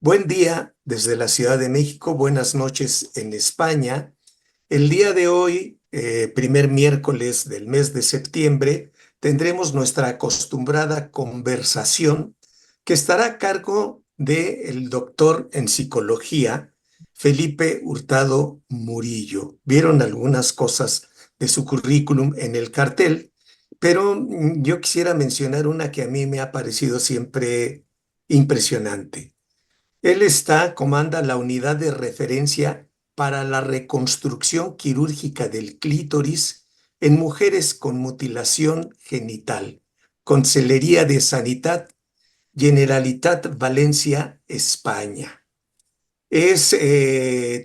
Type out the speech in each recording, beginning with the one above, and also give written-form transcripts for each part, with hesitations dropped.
Buen día desde la Ciudad de México, buenas noches en España. El día de hoy, primer miércoles del mes de septiembre, tendremos nuestra acostumbrada conversación que estará a cargo del doctor en psicología, Felipe Hurtado Murillo. Vieron algunas cosas de su currículum en el cartel, pero yo quisiera mencionar una que a mí me ha parecido siempre impresionante. Comanda la unidad de referencia para la reconstrucción quirúrgica del clítoris en mujeres con mutilación genital. Consellería de Sanidad, Generalitat Valencia, España. Es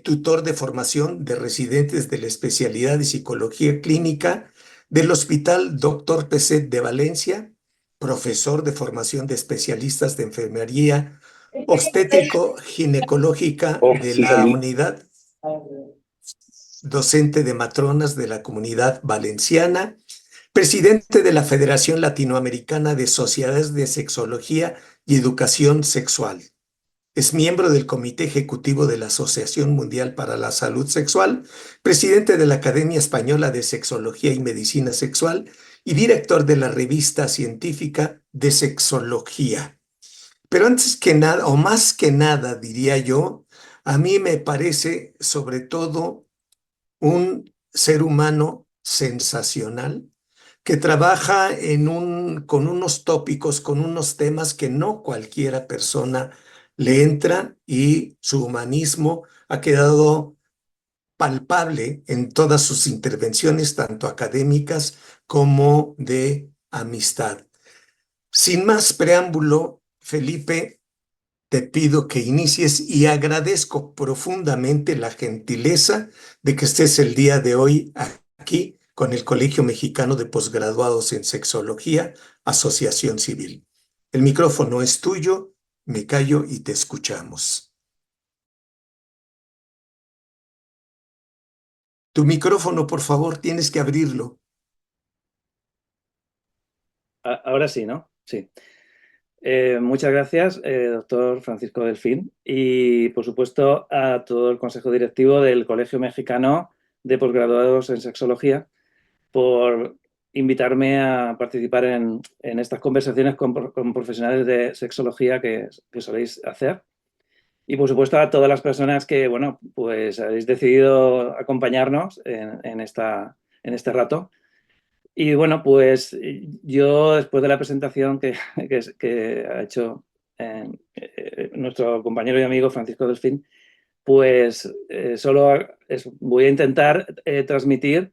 tutor de formación de residentes de la especialidad de psicología clínica del Hospital Doctor Peset de Valencia, profesor de formación de especialistas de enfermería obstétrico-ginecológica Oh, de sí, la salí. unidad docente de matronas de la Comunidad Valenciana, presidente de la Federación Latinoamericana de Sociedades de Sexología y Educación Sexual. Es miembro del Comité Ejecutivo de la Asociación Mundial para la Salud Sexual, presidente de la Academia Española de Sexología y Medicina Sexual y director de la revista científica de Sexología. Pero antes que nada, o más que nada, diría yo, a mí me parece sobre todo un ser humano sensacional que trabaja con unos tópicos, con unos temas que no cualquiera persona le entra y su humanismo ha quedado palpable en todas sus intervenciones, tanto académicas como de amistad. Sin más preámbulo, Felipe, te pido que inicies y agradezco profundamente la gentileza de que estés el día de hoy aquí con el Colegio Mexicano de Posgraduados en Sexología, Asociación Civil. El micrófono es tuyo, me callo y te escuchamos. Tu micrófono, por favor, tienes que abrirlo. Ahora sí, ¿no? Sí. Muchas gracias, doctor Francisco Delfín, y por supuesto a todo el Consejo Directivo del Colegio Mexicano de Posgraduados en Sexología por invitarme a participar en estas conversaciones con profesionales de sexología que soléis hacer. Y por supuesto a todas las personas que, bueno, pues habéis decidido acompañarnos en este rato. Y bueno, pues yo después de la presentación que ha hecho nuestro compañero y amigo Francisco Delfín, pues voy a intentar transmitir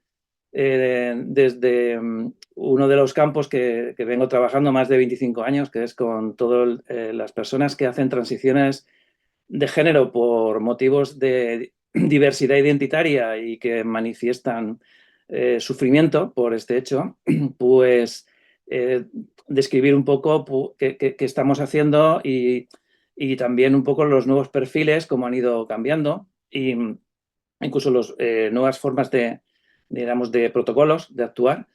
desde uno de los campos que vengo trabajando más de 25 años, que es con todas las personas que hacen transiciones de género por motivos de diversidad identitaria y que manifiestan sufrimiento por este hecho, pues describir un poco qué estamos haciendo y también un poco los nuevos perfiles, cómo han ido cambiando y incluso las nuevas formas digamos, de protocolos de actuar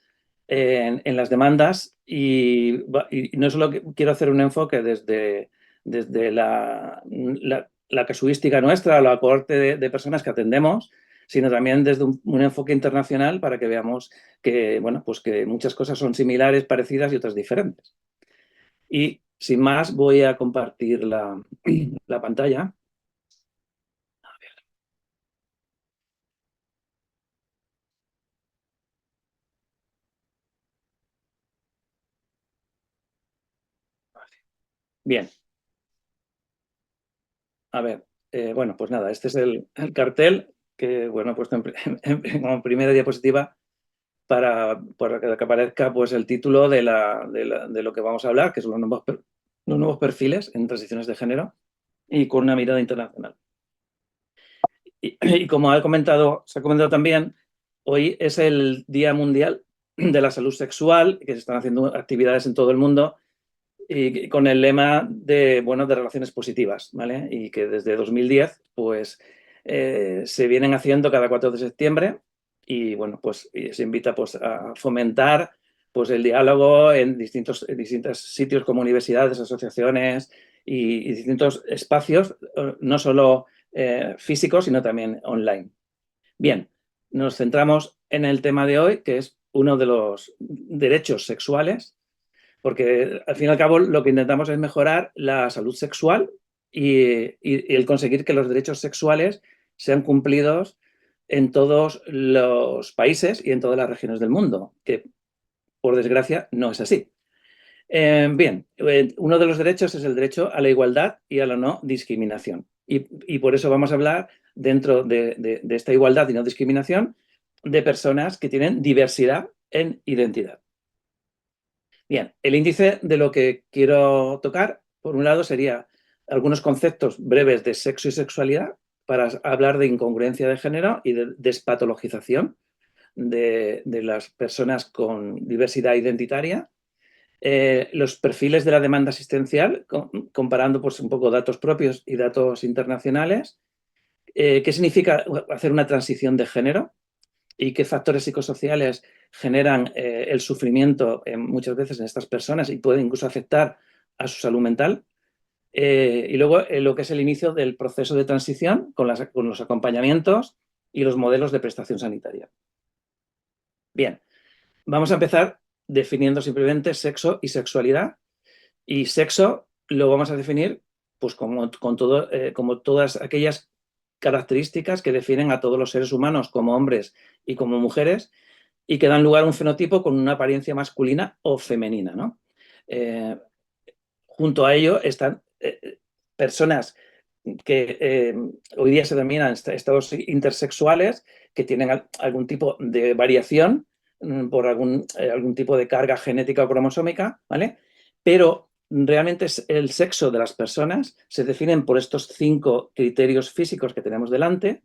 en las demandas y no solo quiero hacer un enfoque desde la casuística nuestra, la cohorte de personas que atendemos, sino también desde un enfoque internacional para que veamos que, bueno, pues que muchas cosas son similares, parecidas y otras diferentes. Y sin más voy a compartir la pantalla. Bien, a ver, bueno, pues nada, este es el cartel que, bueno, he puesto como primera diapositiva para que aparezca pues, el título de lo que vamos a hablar, que son los nuevos perfiles en transiciones de género y con una mirada internacional. Y como se ha comentado también, hoy es el Día Mundial de la Salud Sexual, que se están haciendo actividades en todo el mundo y con el lema bueno, de relaciones positivas, ¿vale? Y que desde 2010 pues, se vienen haciendo cada 4 de septiembre y bueno, pues y se invita pues, a fomentar pues, el diálogo en distintos sitios como universidades, asociaciones y distintos espacios, no solo físicos, sino también online. Bien, nos centramos en el tema de hoy, que es uno de los derechos sexuales, porque al fin y al cabo lo que intentamos es mejorar la salud sexual y el conseguir que los derechos sexuales sean cumplidos en todos los países y en todas las regiones del mundo, que por desgracia no es así. Bien, uno de los derechos es el derecho a la igualdad y a la no discriminación. Y por eso vamos a hablar dentro de esta igualdad y no discriminación de personas que tienen diversidad en identidad. Bien, el índice de lo que quiero tocar, por un lado, sería algunos conceptos breves de sexo y sexualidad para hablar de incongruencia de género y de despatologización de las personas con diversidad identitaria. Los perfiles de la demanda asistencial, comparando pues, un poco datos propios y datos internacionales. ¿Qué significa hacer una transición de género? Y qué factores psicosociales generan el sufrimiento muchas veces en estas personas y pueden incluso afectar a su salud mental. Y luego lo que es el inicio del proceso de transición con los acompañamientos y los modelos de prestación sanitaria. Bien, vamos a empezar definiendo simplemente sexo y sexualidad. Y sexo lo vamos a definir pues, como todas aquellas características que definen a todos los seres humanos como hombres y como mujeres y que dan lugar a un fenotipo con una apariencia masculina o femenina, ¿no? Junto a ello están personas que hoy día se denominan estados intersexuales, que tienen algún tipo de variación por algún tipo de carga genética o cromosómica, ¿vale? Pero realmente el sexo de las personas se definen por estos 5 criterios físicos que tenemos delante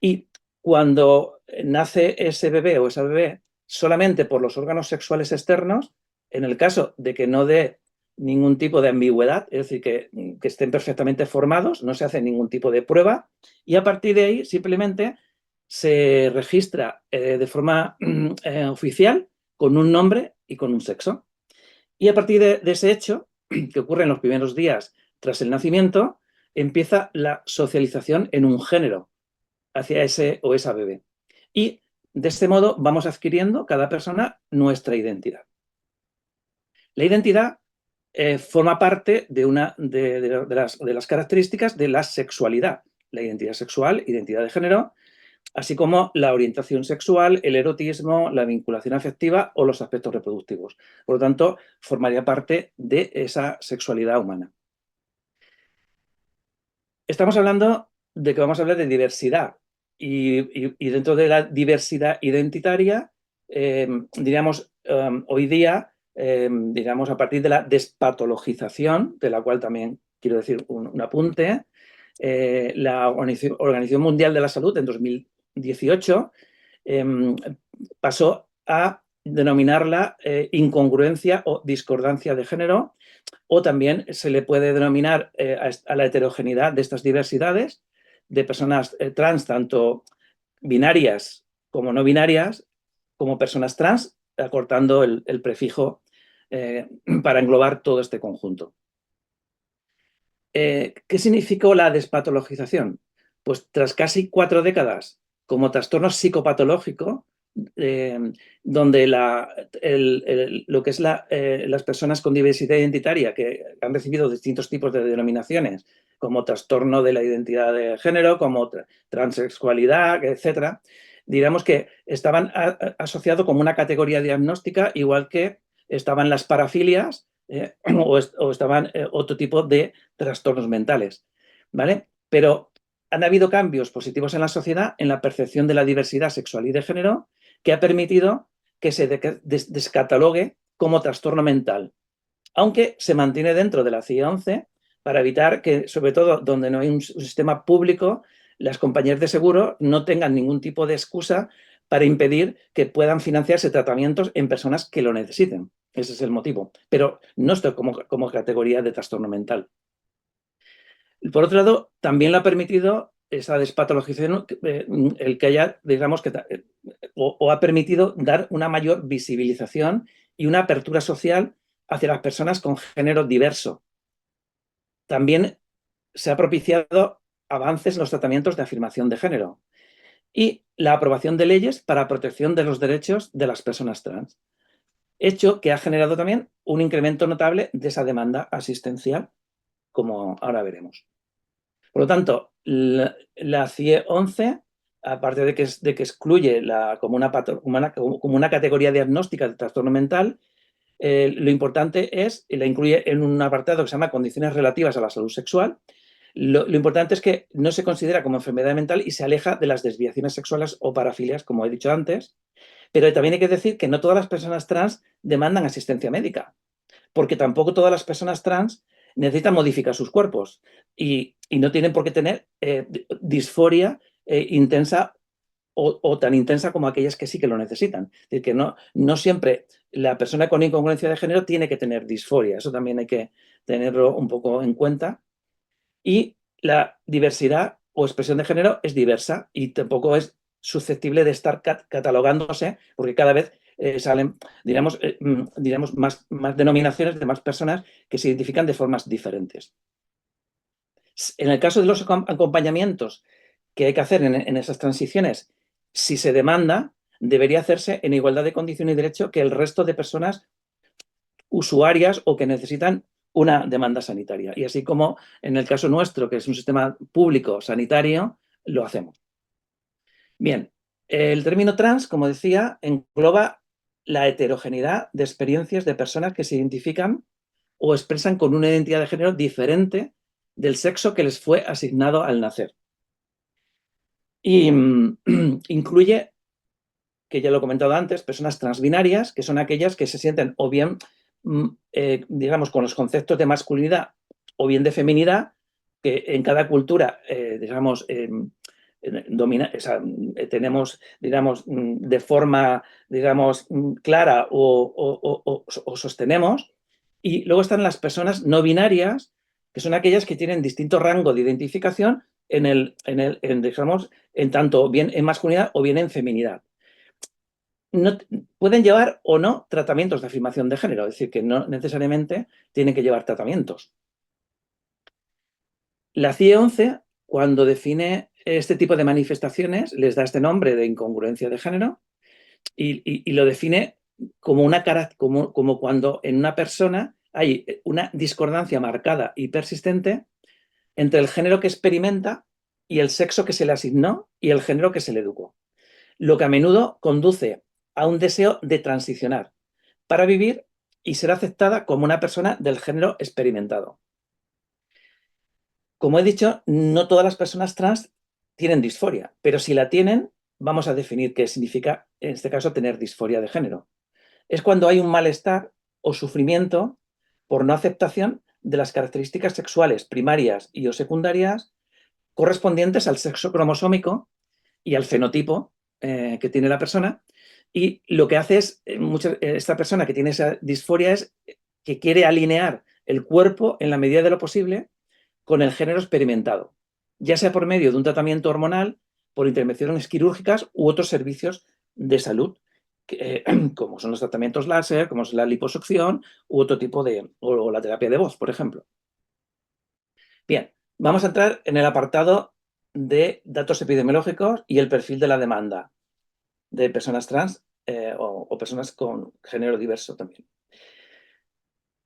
y cuando nace ese bebé o esa bebé solamente por los órganos sexuales externos, en el caso de que no dé ningún tipo de ambigüedad, es decir, que estén perfectamente formados, no se hace ningún tipo de prueba y a partir de ahí simplemente se registra de forma oficial con un nombre y con un sexo. Y a partir de ese hecho, que ocurre en los primeros días tras el nacimiento, empieza la socialización en un género hacia ese o esa bebé. Y de este modo vamos adquiriendo cada persona nuestra identidad. La identidad forma parte de una de las características de la sexualidad. La identidad sexual, identidad de género, así como la orientación sexual, el erotismo, la vinculación afectiva o los aspectos reproductivos. Por lo tanto, formaría parte de esa sexualidad humana. Estamos hablando de que vamos a hablar de diversidad y dentro de la diversidad identitaria, diríamos, hoy día, digamos, a partir de la despatologización, de la cual también quiero decir un apunte, la Organización Mundial de la Salud en 2018 pasó a denominarla incongruencia o discordancia de género, o también se le puede denominar a la heterogeneidad de estas diversidades de personas trans, tanto binarias como no binarias, como personas trans, acortando el prefijo para englobar todo este conjunto. ¿Qué significó la despatologización? Pues tras casi 4 décadas como trastorno psicopatológico, donde lo que es las personas con diversidad identitaria que han recibido distintos tipos de denominaciones, como trastorno de la identidad de género, como transexualidad, etcétera, digamos que estaban asociados como una categoría diagnóstica, igual que estaban las parafilias o estaban otro tipo de trastornos mentales, ¿vale? Pero han habido cambios positivos en la sociedad en la percepción de la diversidad sexual y de género que ha permitido que se descatalogue como trastorno mental, aunque se mantiene dentro de la CIE-11 para evitar que, sobre todo donde no hay un sistema público, las compañías de seguro no tengan ningún tipo de excusa para impedir que puedan financiarse tratamientos en personas que lo necesiten. Ese es el motivo. Pero no está como categoría de trastorno mental. Por otro lado, también lo ha permitido esa despatologización, el que haya, digamos, o ha permitido dar una mayor visibilización y una apertura social hacia las personas con género diverso. también se ha propiciado avances en los tratamientos de afirmación de género y la aprobación de leyes para protección de los derechos de las personas trans, hecho que ha generado también un incremento notable de esa demanda asistencial, como ahora veremos. Por lo tanto, la CIE 11, aparte de que excluye como una categoría diagnóstica de trastorno mental, lo importante es, y la incluye en un apartado que se llama condiciones relativas a la salud sexual. Lo importante es que no se considera como enfermedad mental y se aleja de las desviaciones sexuales o parafilias, como he dicho antes. Pero también hay que decir que no todas las personas trans demandan asistencia médica, porque tampoco todas las personas trans necesitan modificar sus cuerpos y no tienen por qué tener disforia intensa o tan intensa como aquellas que sí que lo necesitan. Es decir, que no siempre la persona con incongruencia de género tiene que tener disforia. Eso también hay que tenerlo un poco en cuenta. Y la diversidad o expresión de género es diversa y tampoco es susceptible de estar catalogándose, porque cada vez salen, diremos, más denominaciones de más personas que se identifican de formas diferentes. En el caso de los acompañamientos que hay que hacer en esas transiciones, si se demanda, debería hacerse en igualdad de condiciones y derecho que el resto de personas usuarias o que necesitan una demanda sanitaria. Y así como en el caso nuestro, que es un sistema público sanitario, lo hacemos. Bien, el término trans, como decía, engloba la heterogeneidad de experiencias de personas que se identifican o expresan con una identidad de género diferente del sexo que les fue asignado al nacer. Y incluye, que ya lo he comentado antes, personas transbinarias, que son aquellas que se sienten o bien, digamos, con los conceptos de masculinidad o bien de feminidad, que en cada cultura, digamos, tenemos, digamos, de forma, digamos, clara o sostenemos. Y luego están las personas no binarias, que son aquellas que tienen distinto rango de identificación digamos, en tanto bien en masculinidad o bien en feminidad. No, pueden llevar o no tratamientos de afirmación de género, es decir, que no necesariamente tienen que llevar tratamientos. La CIE 11, cuando define este tipo de manifestaciones, les da este nombre de incongruencia de género y lo define como como cuando en una persona hay una discordancia marcada y persistente entre el género que experimenta y el sexo que se le asignó y el género que se le educó, lo que a menudo conduce a un deseo de transicionar para vivir y ser aceptada como una persona del género experimentado. Como he dicho, no todas las personas trans tienen disforia, pero si la tienen, vamos a definir qué significa, en este caso, tener disforia de género. Es cuando hay un malestar o sufrimiento por no aceptación de las características sexuales primarias y o secundarias correspondientes al sexo cromosómico y al fenotipo que tiene la persona. Y lo que hace es, esta persona que tiene esa disforia es que quiere alinear el cuerpo en la medida de lo posible con el género experimentado, ya sea por medio de un tratamiento hormonal, por intervenciones quirúrgicas u otros servicios de salud, como son los tratamientos láser, como es la liposucción u otro tipo o la terapia de voz, por ejemplo. Bien, vamos a entrar en el apartado de datos epidemiológicos y el perfil de la demanda de personas trans o personas con género diverso también.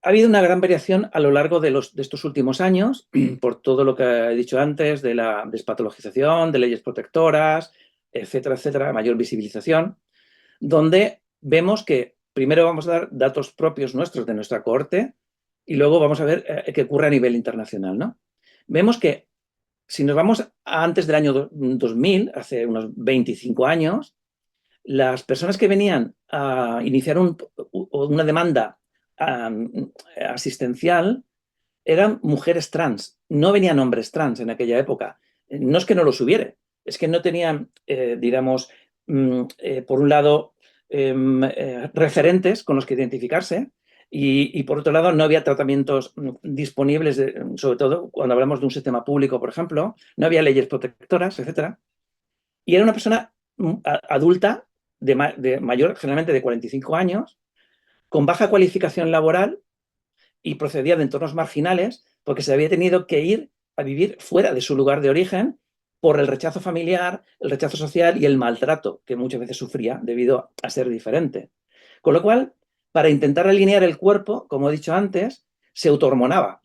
Ha habido una gran variación a lo largo de estos últimos años, por todo lo que he dicho antes, de la despatologización, de leyes protectoras, etcétera, etcétera, mayor visibilización, donde vemos que primero vamos a dar datos propios nuestros de nuestra cohorte y luego vamos a ver qué ocurre a nivel internacional, ¿no? Vemos que si nos vamos a antes del año 2000, hace unos 25 años, las personas que venían a iniciar una demanda asistencial eran mujeres trans, no venían hombres trans en aquella época. No es que no los hubiera, es que no tenían, digamos, por un lado, referentes con los que identificarse y por otro lado no había tratamientos disponibles, sobre todo cuando hablamos de un sistema público, por ejemplo, no había leyes protectoras, etcétera. Y era una persona adulta, mayor, generalmente de 45 años, con baja cualificación laboral y procedía de entornos marginales porque se había tenido que ir a vivir fuera de su lugar de origen por el rechazo familiar, el rechazo social y el maltrato que muchas veces sufría debido a ser diferente. Con lo cual, para intentar alinear el cuerpo, como he dicho antes, se autohormonaba.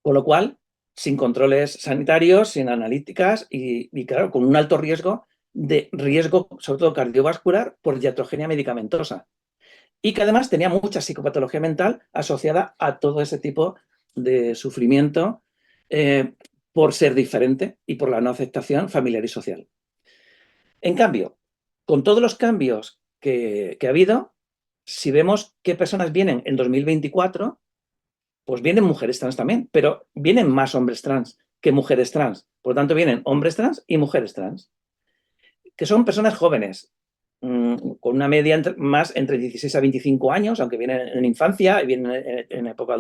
Con lo cual, sin controles sanitarios, sin analíticas y claro, con un alto riesgo sobre todo cardiovascular, por iatrogenia medicamentosa. Y que además tenía mucha psicopatología mental asociada a todo ese tipo de sufrimiento por ser diferente y por la no aceptación familiar y social. En cambio, con todos los cambios que ha habido, si vemos qué personas vienen en 2024, pues vienen mujeres trans también, pero vienen más hombres trans que mujeres trans. Por lo tanto, vienen hombres trans y mujeres trans, que son personas jóvenes, con una media más entre 16 a 25 años, aunque vienen en infancia y vienen en época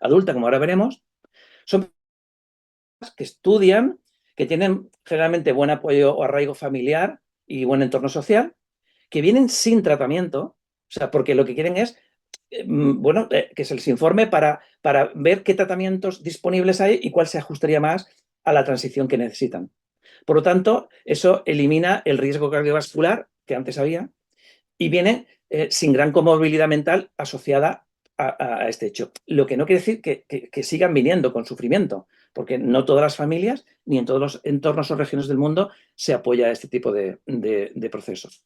adulta, como ahora veremos. Son personas que estudian, que tienen generalmente buen apoyo o arraigo familiar y buen entorno social, que vienen sin tratamiento, o sea, porque lo que quieren es bueno, que se les informe para ver qué tratamientos disponibles hay y cuál se ajustaría más a la transición que necesitan. Por lo tanto, eso elimina el riesgo cardiovascular que antes había y viene sin gran comorbilidad mental asociada a este hecho. Lo que no quiere decir que sigan viniendo con sufrimiento, porque no todas las familias ni en todos los entornos o regiones del mundo se apoya a este tipo de procesos.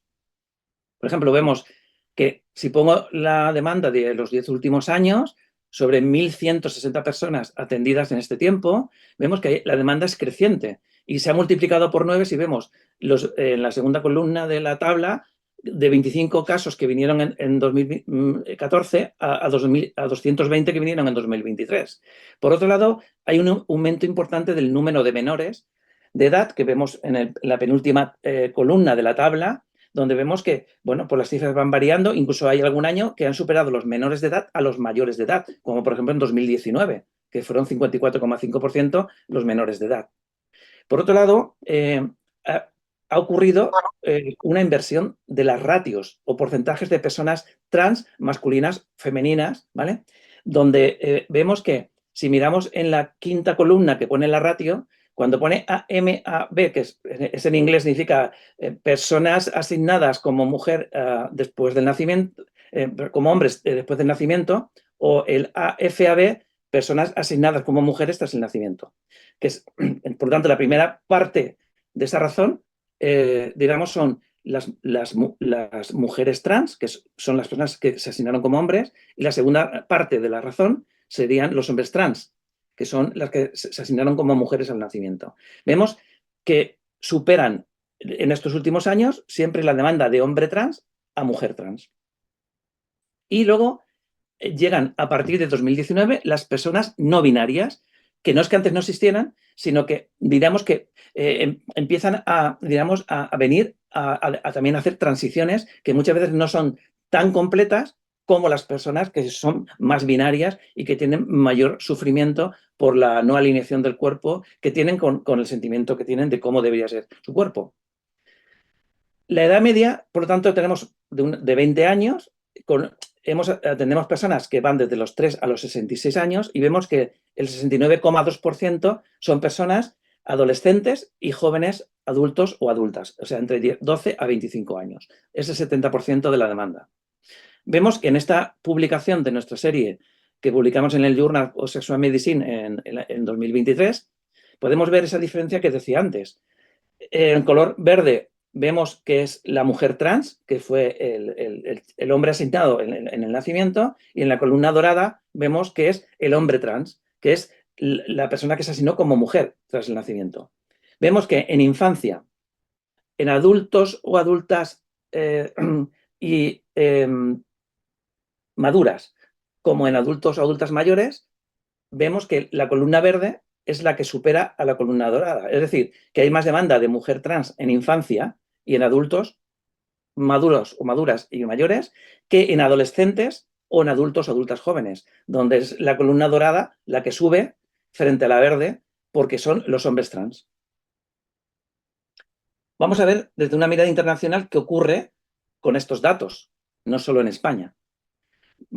Por ejemplo, vemos que si pongo la demanda de los 10 últimos años, sobre 1.160 personas atendidas en este tiempo, vemos que la demanda es creciente y se ha multiplicado por 9 si vemos en la segunda columna de la tabla de 25 casos que vinieron en 2014 a 220 que vinieron en 2023. Por otro lado, hay un aumento importante del número de menores de edad que vemos en la penúltima columna de la tabla, donde vemos que, bueno, pues las cifras van variando, incluso hay algún año que han superado los menores de edad a los mayores de edad, como por ejemplo en 2019, que fueron 54,5% los menores de edad. Por otro lado, ha ocurrido una inversión de las ratios o porcentajes de personas trans, masculinas, femeninas, ¿vale? Donde vemos que si miramos en la quinta columna que pone la ratio, cuando pone AMAB, que es en inglés, significa personas asignadas como mujer después del nacimiento, como hombres después del nacimiento, o el AFAB, personas asignadas como mujeres tras el nacimiento. Que es, por lo tanto, la primera parte de esa razón, digamos, son las mujeres trans, que son las personas que se asignaron como hombres, y la segunda parte de la razón serían los hombres trans, que son las que se asignaron como mujeres al nacimiento. Vemos que superan en estos últimos años siempre la demanda de hombre trans a mujer trans. Y luego llegan a partir de 2019 las personas no binarias, que no es que antes no existieran, sino que digamos que empiezan digamos, a venir a también hacer transiciones que muchas veces no son tan completas como las personas que son más binarias y que tienen mayor sufrimiento por la no alineación del cuerpo que tienen con el sentimiento que tienen de cómo debería ser su cuerpo. La edad media, por lo tanto, tenemos de 20 años, tenemos personas que van desde los 3 a los 66 años y vemos que el 69,2% son personas adolescentes y jóvenes adultos o adultas, o sea, entre 12 a 25 años. Es el 70% de la demanda. Vemos que en esta publicación de nuestra serie que publicamos en el Journal of Sexual Medicine en 2023, podemos ver esa diferencia que decía antes. En color verde vemos que es la mujer trans, que fue el hombre asignado en el nacimiento, y en la columna dorada vemos que es el hombre trans, que es la persona que se asignó como mujer tras el nacimiento. Vemos que en infancia, en adultos o adultas y maduras, como en adultos o adultas mayores, vemos que la columna verde es la que supera a la columna dorada. Es decir, que hay más demanda de mujer trans en infancia y en adultos maduros o maduras y mayores que en adolescentes o en adultos o adultas jóvenes, donde es la columna dorada la que sube frente a la verde porque son los hombres trans. Vamos a ver desde una mirada internacional qué ocurre con estos datos, no solo en España.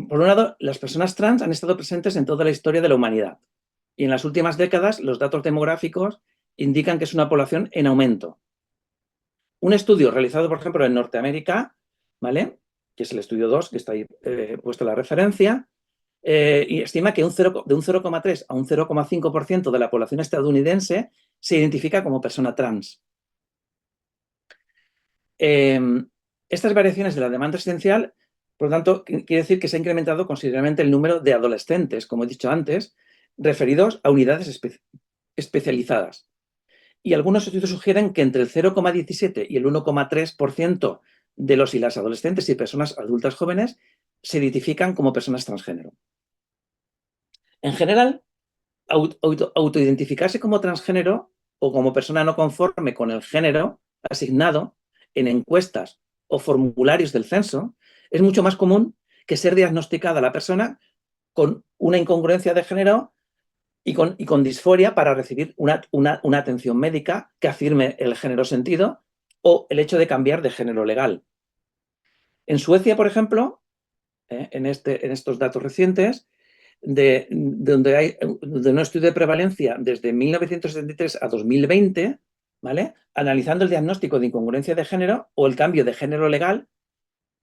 Por un lado, las personas trans han estado presentes en toda la historia de la humanidad y en las últimas décadas los datos demográficos indican que es una población en aumento. Un estudio realizado, por ejemplo, en Norteamérica, ¿vale?, que es el estudio 2, que está ahí puesto la referencia, y estima que de un 0,3 a un 0,5% de la población estadounidense se identifica como persona trans. Estas variaciones de la demanda residencial, por lo tanto, quiere decir que se ha incrementado considerablemente el número de adolescentes, como he dicho antes, referidos a unidades especializadas. Y algunos estudios sugieren que entre el 0,17 y el 1,3% de los y las adolescentes y personas adultas jóvenes se identifican como personas transgénero. En general, autoidentificarse como transgénero o como persona no conforme con el género asignado en encuestas o formularios del censo es mucho más común que ser diagnosticada la persona con una incongruencia de género y con disforia para recibir una atención médica que afirme el género sentido o el hecho de cambiar de género legal. En Suecia, por ejemplo, en estos datos recientes, donde hay un estudio de prevalencia desde 1973 a 2020, ¿vale?, analizando el diagnóstico de incongruencia de género o el cambio de género legal,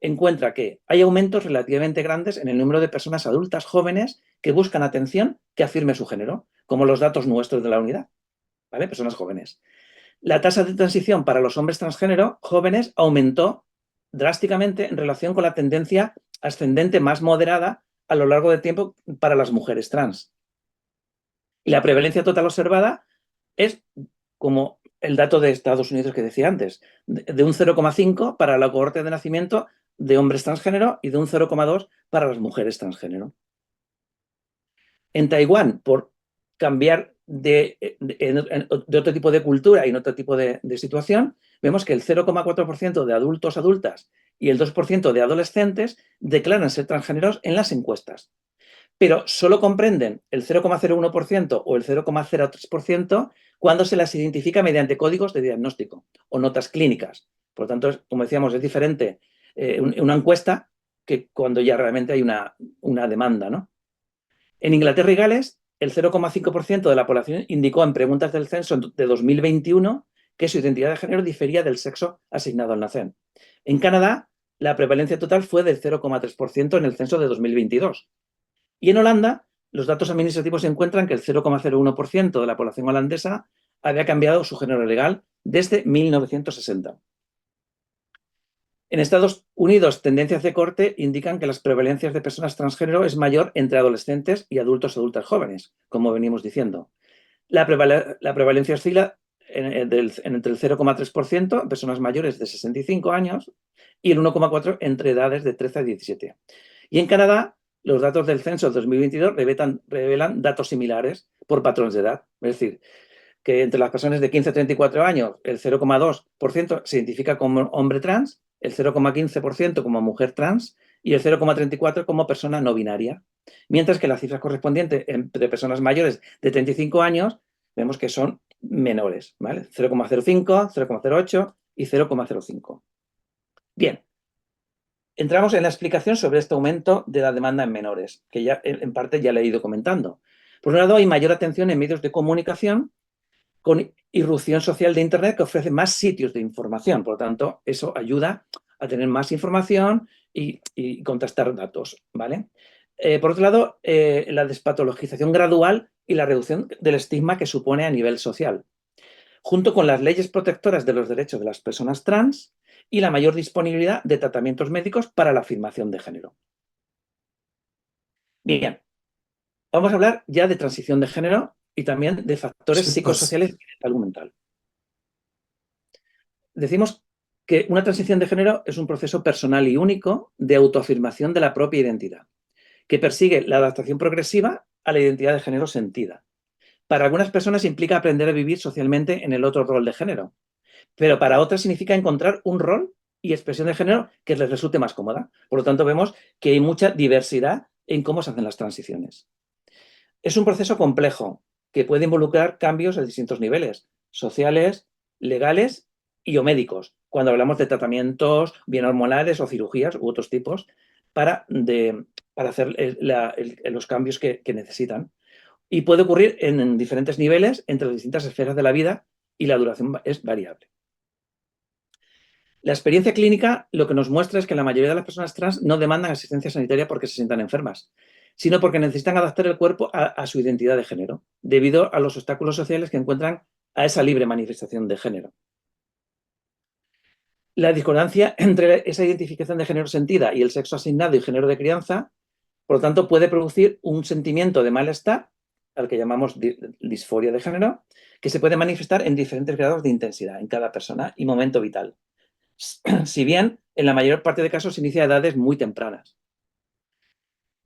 encuentra que hay aumentos relativamente grandes en el número de personas adultas jóvenes que buscan atención que afirme su género, como los datos nuestros de la unidad, ¿vale?, personas jóvenes. La tasa de transición para los hombres transgénero jóvenes aumentó drásticamente en relación con la tendencia ascendente más moderada a lo largo del tiempo para las mujeres trans. Y la prevalencia total observada es como el dato de Estados Unidos que decía antes, de un 0,5 para la cohorte de nacimiento de hombres transgénero y de un 0,2 para las mujeres transgénero. En Taiwán, por cambiar de otro tipo de cultura y en otro tipo de situación, vemos que el 0,4% de adultos adultas y el 2% de adolescentes declaran ser transgéneros en las encuestas, pero solo comprenden el 0,01% o el 0,03% cuando se las identifica mediante códigos de diagnóstico o notas clínicas. Por lo tanto, como decíamos, es diferente una encuesta que cuando ya realmente hay una demanda, ¿no? En Inglaterra y Gales, el 0,5% de la población indicó en preguntas del censo de 2021 que su identidad de género difería del sexo asignado al nacer. En Canadá, la prevalencia total fue del 0,3% en el censo de 2022. Y en Holanda, los datos administrativos encuentran que el 0,01% de la población holandesa había cambiado su género legal desde 1960. En Estados Unidos, tendencias de corte indican que las prevalencias de personas transgénero es mayor entre adolescentes y adultos adultas jóvenes, como venimos diciendo. La prevalencia oscila entre el 0,3% en personas mayores de 65 años y el 1,4% entre edades de 13 a 17. Y en Canadá, los datos del censo 2022 revelan datos similares por patrones de edad. Es decir, que entre las personas de 15 a 34 años, el 0,2% se identifica como hombre trans, el 0,15% como mujer trans y el 0,34% como persona no binaria. Mientras que las cifras correspondientes entre personas mayores de 35 años vemos que son menores, ¿vale? 0,05, 0,08 y 0,05. Bien, entramos en la explicación sobre este aumento de la demanda en menores, que ya en parte ya le he ido comentando. Por un lado, hay mayor atención en medios de comunicación con irrupción social de Internet que ofrece más sitios de información. Por lo tanto, eso ayuda a tener más información y contrastar datos, ¿vale? Por otro lado, la despatologización gradual y la reducción del estigma que supone a nivel social, junto con las leyes protectoras de los derechos de las personas trans y la mayor disponibilidad de tratamientos médicos para la afirmación de género. Bien, vamos a hablar ya de transición de género y también de factores Sí, psicosociales y de salud mental. Decimos que una transición de género es un proceso personal y único de autoafirmación de la propia identidad, que persigue la adaptación progresiva a la identidad de género sentida. Para algunas personas implica aprender a vivir socialmente en el otro rol de género, pero para otras significa encontrar un rol y expresión de género que les resulte más cómoda. Por lo tanto, vemos que hay mucha diversidad en cómo se hacen las transiciones. Es un proceso complejo que puede involucrar cambios a distintos niveles, sociales, legales y o médicos, cuando hablamos de tratamientos bien hormonales o cirugías u otros tipos, para hacer los cambios que necesitan. Y puede ocurrir en diferentes niveles entre las distintas esferas de la vida y la duración es variable. La experiencia clínica lo que nos muestra es que la mayoría de las personas trans no demandan asistencia sanitaria porque se sientan enfermas, sino porque necesitan adaptar el cuerpo a su identidad de género, debido a los obstáculos sociales que encuentran a esa libre manifestación de género. La discordancia entre esa identificación de género sentida y el sexo asignado y género de crianza, por lo tanto, puede producir un sentimiento de malestar, al que llamamos disforia de género, que se puede manifestar en diferentes grados de intensidad en cada persona y momento vital. Si bien, en la mayor parte de casos se inicia a edades muy tempranas.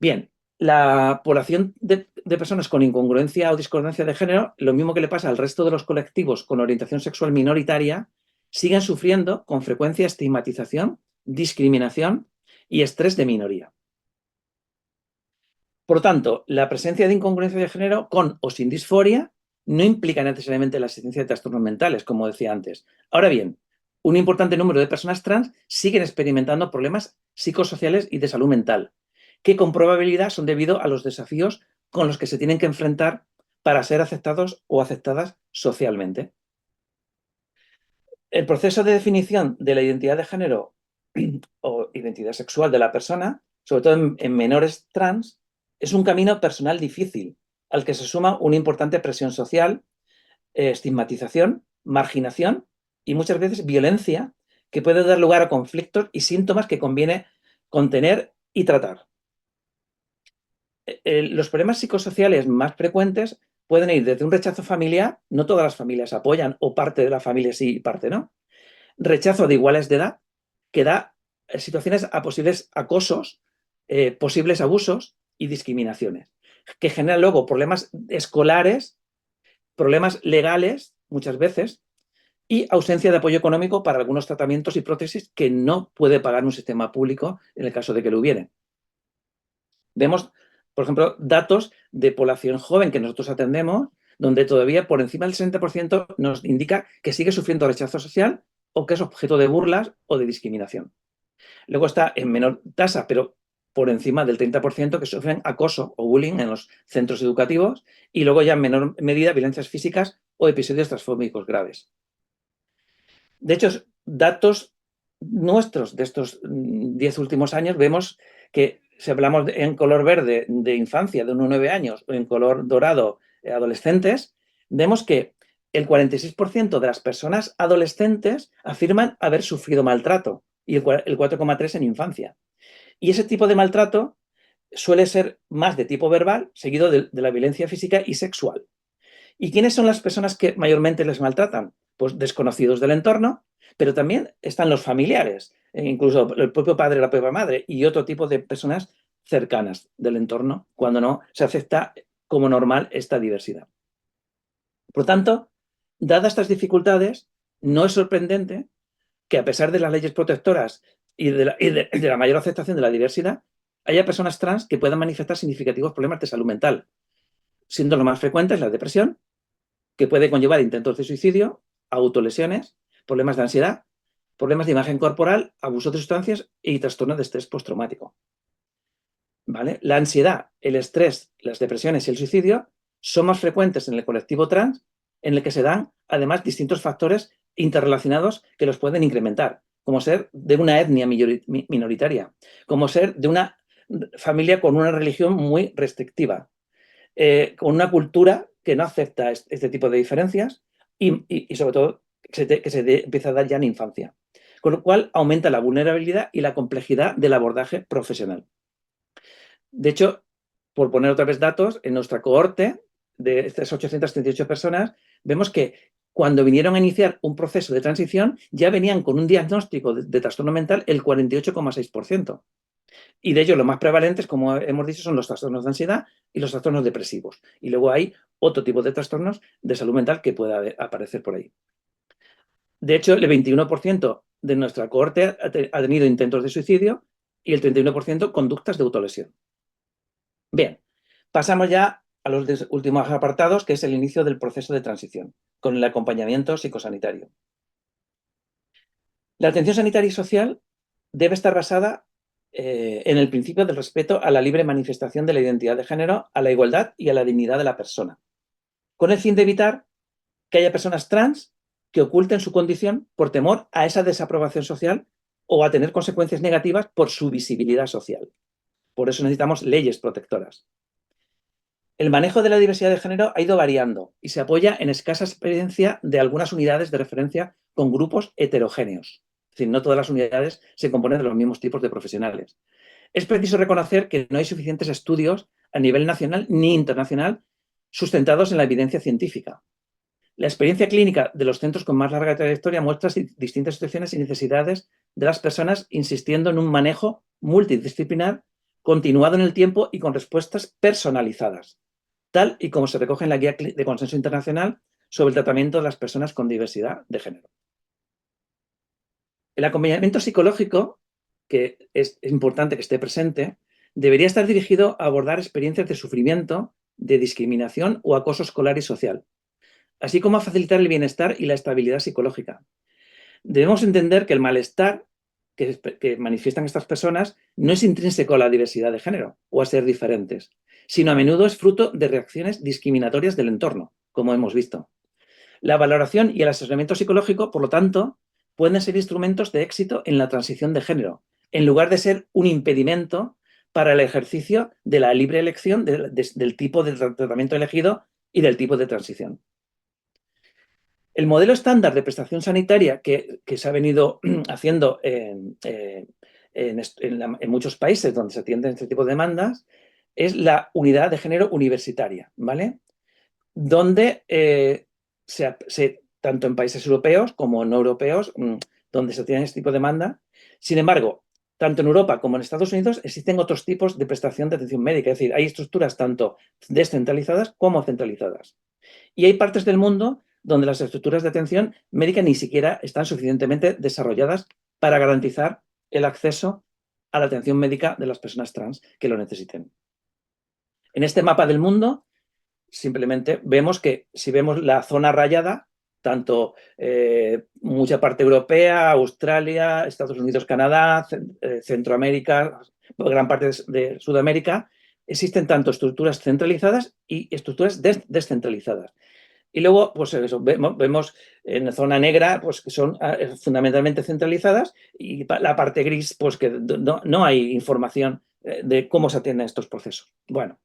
Bien, la población de personas con incongruencia o discordancia de género, lo mismo que le pasa al resto de los colectivos con orientación sexual minoritaria, siguen sufriendo con frecuencia estigmatización, discriminación y estrés de minoría. Por lo tanto, la presencia de incongruencia de género con o sin disforia no implica necesariamente la existencia de trastornos mentales, como decía antes. Ahora bien, un importante número de personas trans siguen experimentando problemas psicosociales y de salud mental, que con probabilidad son debido a los desafíos con los que se tienen que enfrentar para ser aceptados o aceptadas socialmente. El proceso de definición de la identidad de género o identidad sexual de la persona, sobre todo en menores trans, es un camino personal difícil, al que se suma una importante presión social, estigmatización, marginación y muchas veces violencia, que puede dar lugar a conflictos y síntomas que conviene contener y tratar. Los problemas psicosociales más frecuentes pueden ir desde un rechazo familiar, no todas las familias apoyan, o parte de la familia sí y parte no, rechazo de iguales de edad, que da situaciones a posibles acosos, posibles abusos y discriminaciones, que generan luego problemas escolares, problemas legales, muchas veces, y ausencia de apoyo económico para algunos tratamientos y prótesis que no puede pagar un sistema público en el caso de que lo hubiera. Vemos, por ejemplo, datos de población joven que nosotros atendemos, donde todavía por encima del 60% nos indica que sigue sufriendo rechazo social o que es objeto de burlas o de discriminación. Luego está en menor tasa, pero por encima del 30% que sufren acoso o bullying en los centros educativos y luego ya en menor medida violencias físicas o episodios transfóbicos graves. De hecho, datos nuestros de estos 10 últimos años vemos que si hablamos en color verde de infancia de unos 9 años o en color dorado adolescentes, vemos que el 46% de las personas adolescentes afirman haber sufrido maltrato y el 4,3% en infancia. Y ese tipo de maltrato suele ser más de tipo verbal, seguido de la violencia física y sexual. ¿Y quiénes son las personas que mayormente les maltratan? Pues desconocidos del entorno, pero también están los familiares, incluso el propio padre o la propia madre y otro tipo de personas cercanas del entorno, cuando no se acepta como normal esta diversidad. Por lo tanto, dadas estas dificultades, no es sorprendente que a pesar de las leyes protectoras y de la mayor aceptación de la diversidad, haya personas trans que puedan manifestar significativos problemas de salud mental, siendo lo más frecuentes la depresión, que puede conllevar intentos de suicidio, autolesiones, problemas de ansiedad, problemas de imagen corporal, abuso de sustancias y trastornos de estrés postraumático. ¿Vale? La ansiedad, el estrés, las depresiones y el suicidio son más frecuentes en el colectivo trans, en el que se dan además distintos factores interrelacionados que los pueden incrementar, como ser de una etnia minoritaria, como ser de una familia con una religión muy restrictiva, con una cultura que no acepta este tipo de diferencias y sobre todo que se empieza a dar ya en infancia. Con lo cual aumenta la vulnerabilidad y la complejidad del abordaje profesional. De hecho, por poner otra vez datos, en nuestra cohorte de estas 838 personas, vemos que cuando vinieron a iniciar un proceso de transición ya venían con un diagnóstico de trastorno mental el 48,6%. Y de ellos los más prevalentes, como hemos dicho, son los trastornos de ansiedad y los trastornos depresivos. Y luego hay otro tipo de trastornos de salud mental que pueda aparecer por ahí. De hecho, el 21% de nuestra cohorte ha tenido intentos de suicidio y el 31% conductas de autolesión. Bien, pasamos ya a los últimos apartados, que es el inicio del proceso de transición, con el acompañamiento psicosanitario. La atención sanitaria y social debe estar basada en el principio del respeto a la libre manifestación de la identidad de género, a la igualdad y a la dignidad de la persona, con el fin de evitar que haya personas trans que oculten su condición por temor a esa desaprobación social o a tener consecuencias negativas por su visibilidad social. Por eso necesitamos leyes protectoras. El manejo de la diversidad de género ha ido variando y se apoya en escasa experiencia de algunas unidades de referencia con grupos heterogéneos. Es decir, no todas las unidades se componen de los mismos tipos de profesionales. Es preciso reconocer que no hay suficientes estudios a nivel nacional ni internacional sustentados en la evidencia científica. La experiencia clínica de los centros con más larga trayectoria muestra distintas situaciones y necesidades de las personas, insistiendo en un manejo multidisciplinar, continuado en el tiempo y con respuestas personalizadas, tal y como se recoge en la Guía de Consenso Internacional sobre el tratamiento de las personas con diversidad de género. El acompañamiento psicológico, que es importante que esté presente, debería estar dirigido a abordar experiencias de sufrimiento, de discriminación o acoso escolar y social, así como a facilitar el bienestar y la estabilidad psicológica. Debemos entender que el malestar que manifiestan estas personas no es intrínseco a la diversidad de género o a ser diferentes, sino a menudo es fruto de reacciones discriminatorias del entorno, como hemos visto. La valoración y el asesoramiento psicológico, por lo tanto, pueden ser instrumentos de éxito en la transición de género, en lugar de ser un impedimento para el ejercicio de la libre elección del tipo de tratamiento elegido y del tipo de transición. El modelo estándar de prestación sanitaria que se ha venido haciendo en muchos países donde se atienden este tipo de demandas es la unidad de género universitaria, ¿vale? Donde tanto en países europeos como no europeos, donde se tiene este tipo de demanda. Sin embargo, tanto en Europa como en Estados Unidos existen otros tipos de prestación de atención médica, es decir, hay estructuras tanto descentralizadas como centralizadas. Y hay partes del mundo donde las estructuras de atención médica ni siquiera están suficientemente desarrolladas para garantizar el acceso a la atención médica de las personas trans que lo necesiten. En este mapa del mundo, simplemente vemos que si vemos la zona rayada, tanto mucha parte europea, Australia, Estados Unidos, Canadá, Centroamérica, gran parte de Sudamérica, existen tanto estructuras centralizadas y estructuras descentralizadas. Y luego, pues eso, vemos en la zona negra, pues que son fundamentalmente centralizadas, y la parte gris, pues que no hay información de cómo se atienden estos procesos. Bueno,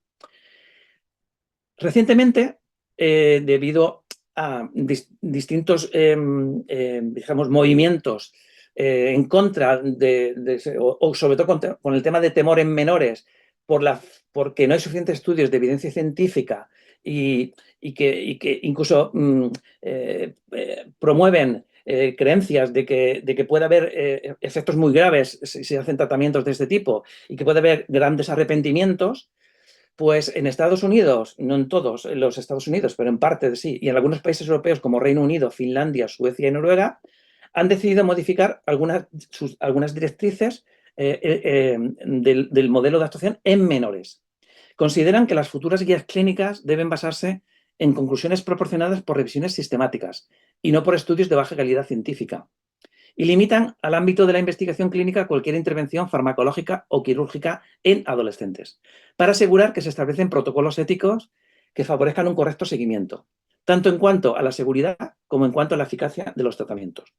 recientemente, debido a distintos, digamos, movimientos en contra o sobre todo con el tema de temor en menores, porque no hay suficientes estudios de evidencia científica y que incluso promueven creencias de que puede haber efectos muy graves si se hacen tratamientos de este tipo y que puede haber grandes arrepentimientos. Pues en Estados Unidos, no en todos los Estados Unidos, pero en parte sí, y en algunos países europeos como Reino Unido, Finlandia, Suecia y Noruega, han decidido modificar algunas directrices del modelo de actuación en menores. Consideran que las futuras guías clínicas deben basarse en conclusiones proporcionadas por revisiones sistemáticas y no por estudios de baja calidad científica. Y limitan al ámbito de la investigación clínica cualquier intervención farmacológica o quirúrgica en adolescentes, para asegurar que se establecen protocolos éticos que favorezcan un correcto seguimiento, tanto en cuanto a la seguridad como en cuanto a la eficacia de los tratamientos.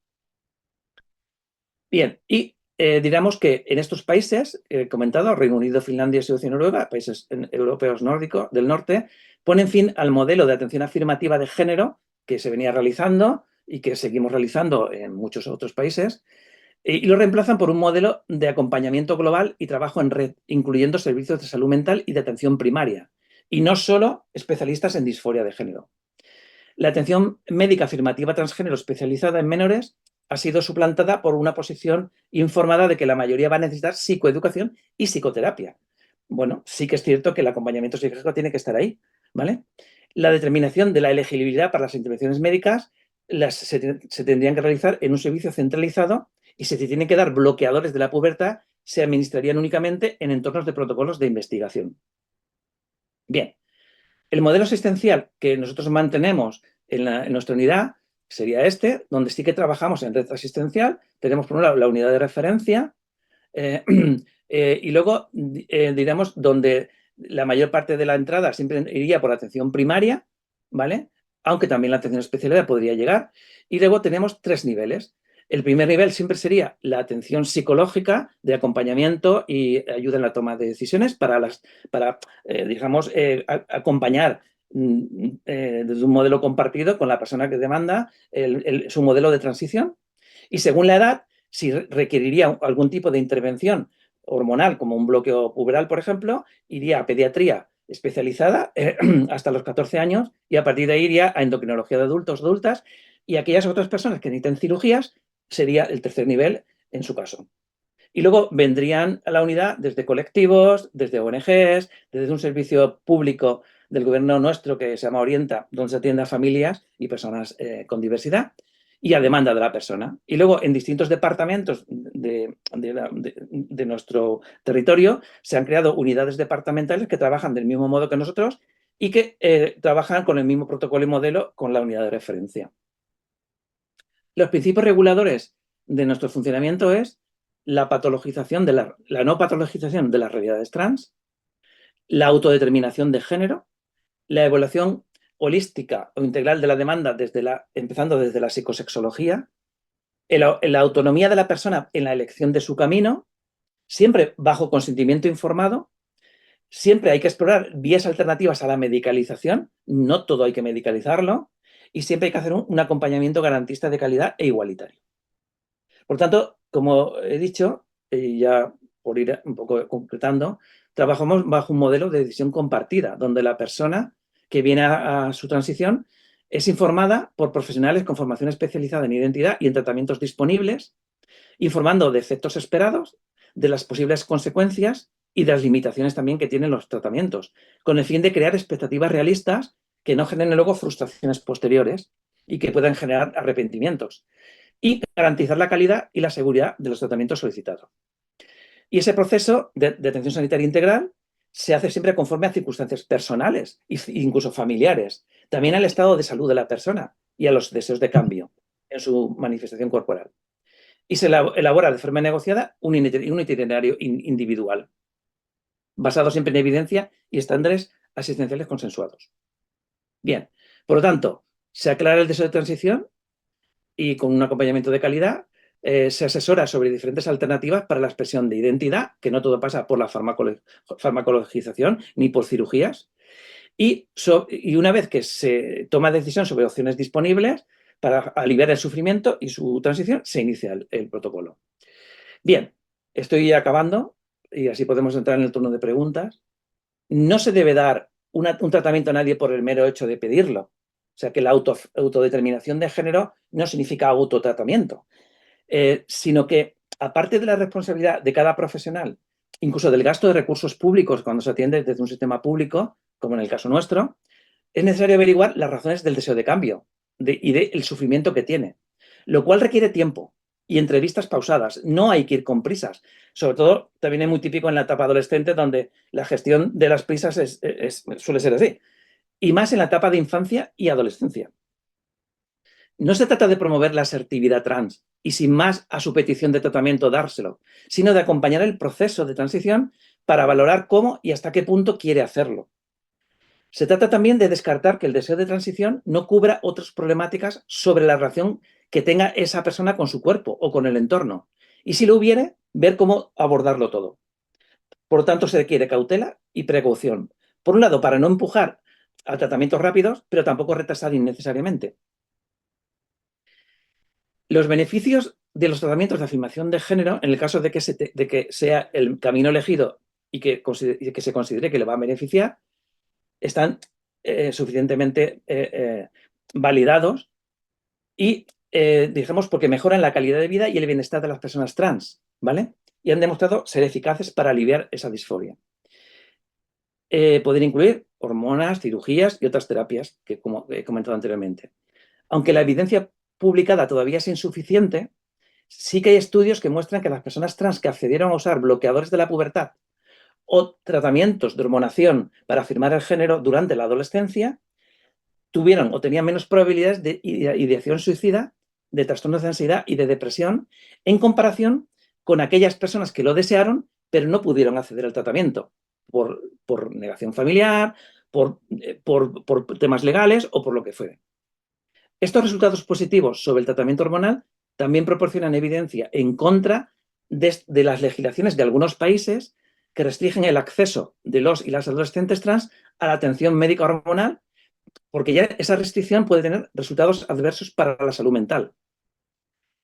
Bien, y diríamos que en estos países, he comentado, Reino Unido, Finlandia, Suecia y Noruega, países europeos nórdicos del norte, ponen fin al modelo de atención afirmativa de género que se venía realizando y que seguimos realizando en muchos otros países, y lo reemplazan por un modelo de acompañamiento global y trabajo en red, incluyendo servicios de salud mental y de atención primaria, y no solo especialistas en disforia de género. La atención médica afirmativa transgénero especializada en menores ha sido suplantada por una posición informada de que la mayoría va a necesitar psicoeducación y psicoterapia. Bueno, sí que es cierto que el acompañamiento psicológico tiene que estar ahí, ¿vale? La determinación de la elegibilidad para las intervenciones médicas se tendrían que realizar en un servicio centralizado y si se tienen que dar bloqueadores de la pubertad, se administrarían únicamente en entornos de protocolos de investigación. Bien, el modelo asistencial que nosotros mantenemos en nuestra unidad sería este, donde sí que trabajamos en red asistencial. Tenemos por un lado la unidad de referencia, Y luego, diremos, donde la mayor parte de la entrada siempre iría por la atención primaria, ¿vale? Aunque también la atención especializada podría llegar. Y luego tenemos 3 niveles. El primer nivel siempre sería la atención psicológica de acompañamiento y ayuda en la toma de decisiones digamos, acompañar desde un modelo compartido con la persona que demanda su modelo de transición. Y según la edad, si requeriría algún tipo de intervención hormonal, como un bloqueo puberal, por ejemplo, iría a pediatría especializada hasta los 14 años y a partir de ahí iría a endocrinología de adultos, adultas, y aquellas otras personas que necesiten cirugías sería el tercer nivel en su caso. Y luego vendrían a la unidad desde colectivos, desde ONGs, desde un servicio público del gobierno nuestro que se llama Orienta, donde se atiende a familias y personas con diversidad y a demanda de la persona. Y luego en distintos departamentos de nuestro territorio se han creado unidades departamentales que trabajan del mismo modo que nosotros y que trabajan con el mismo protocolo y modelo con la unidad de referencia. Los principios reguladores de nuestro funcionamiento es la patologización la no patologización de las realidades trans, la autodeterminación de género, la evaluación holística o integral de la demanda empezando desde la psicosexología, la autonomía de la persona en la elección de su camino, siempre bajo consentimiento informado, siempre hay que explorar vías alternativas a la medicalización, no todo hay que medicalizarlo, y siempre hay que hacer un acompañamiento garantista de calidad e igualitario. Por tanto, como he dicho, y ya por ir un poco concretando, trabajamos bajo un modelo de decisión compartida, donde la persona que viene a su transición es informada por profesionales con formación especializada en identidad y en tratamientos disponibles, informando de efectos esperados, de las posibles consecuencias y de las limitaciones también que tienen los tratamientos, con el fin de crear expectativas realistas que no generen luego frustraciones posteriores y que puedan generar arrepentimientos, y garantizar la calidad y la seguridad de los tratamientos solicitados. Y ese proceso de atención sanitaria integral se hace siempre conforme a circunstancias personales e incluso familiares, también al estado de salud de la persona y a los deseos de cambio en su manifestación corporal. Y se elabora de forma negociada un itinerario individual, basado siempre en evidencia y estándares asistenciales consensuados. Bien, por lo tanto, se aclara el deseo de transición y con un acompañamiento de calidad se asesora sobre diferentes alternativas para la expresión de identidad, que no todo pasa por la farmacologización ni por cirugías. Y una vez que se toma decisión sobre opciones disponibles para aliviar el sufrimiento y su transición, se inicia el protocolo. Bien, estoy acabando y así podemos entrar en el turno de preguntas. No se debe dar un tratamiento a nadie por el mero hecho de pedirlo. O sea, que la autodeterminación de género no significa autotratamiento, sino que, aparte de la responsabilidad de cada profesional, incluso del gasto de recursos públicos cuando se atiende desde un sistema público, como en el caso nuestro, es necesario averiguar las razones del deseo de cambio y del sufrimiento que tiene, lo cual requiere tiempo y entrevistas pausadas. No hay que ir con prisas. Sobre todo, también es muy típico en la etapa adolescente, donde la gestión de las prisas suele ser así. Y más en la etapa de infancia y adolescencia. No se trata de promover la asertividad trans y sin más a su petición de tratamiento dárselo, sino de acompañar el proceso de transición para valorar cómo y hasta qué punto quiere hacerlo. Se trata también de descartar que el deseo de transición no cubra otras problemáticas sobre la relación que tenga esa persona con su cuerpo o con el entorno. Y si lo hubiere, ver cómo abordarlo todo. Por lo tanto, se requiere cautela y precaución. Por un lado, para no empujar a tratamientos rápidos, pero tampoco retrasar innecesariamente. Los beneficios de los tratamientos de afirmación de género, en el caso de que sea el camino elegido y que se considere que le va a beneficiar, están suficientemente validados y, digamos, porque mejoran la calidad de vida y el bienestar de las personas trans, ¿vale? Y han demostrado ser eficaces para aliviar esa disforia. Pueden incluir hormonas, cirugías y otras terapias que, como he comentado anteriormente. Aunque la evidencia publicada todavía es insuficiente, sí que hay estudios que muestran que las personas trans que accedieron a usar bloqueadores de la pubertad o tratamientos de hormonación para afirmar el género durante la adolescencia tuvieron o tenían menos probabilidades de ideación suicida, de trastornos de ansiedad y de depresión en comparación con aquellas personas que lo desearon pero no pudieron acceder al tratamiento por negación familiar, por temas legales o por lo que fuere. Estos resultados positivos sobre el tratamiento hormonal también proporcionan evidencia en contra de las legislaciones de algunos países que restringen el acceso de los y las adolescentes trans a la atención médica hormonal, porque ya esa restricción puede tener resultados adversos para la salud mental.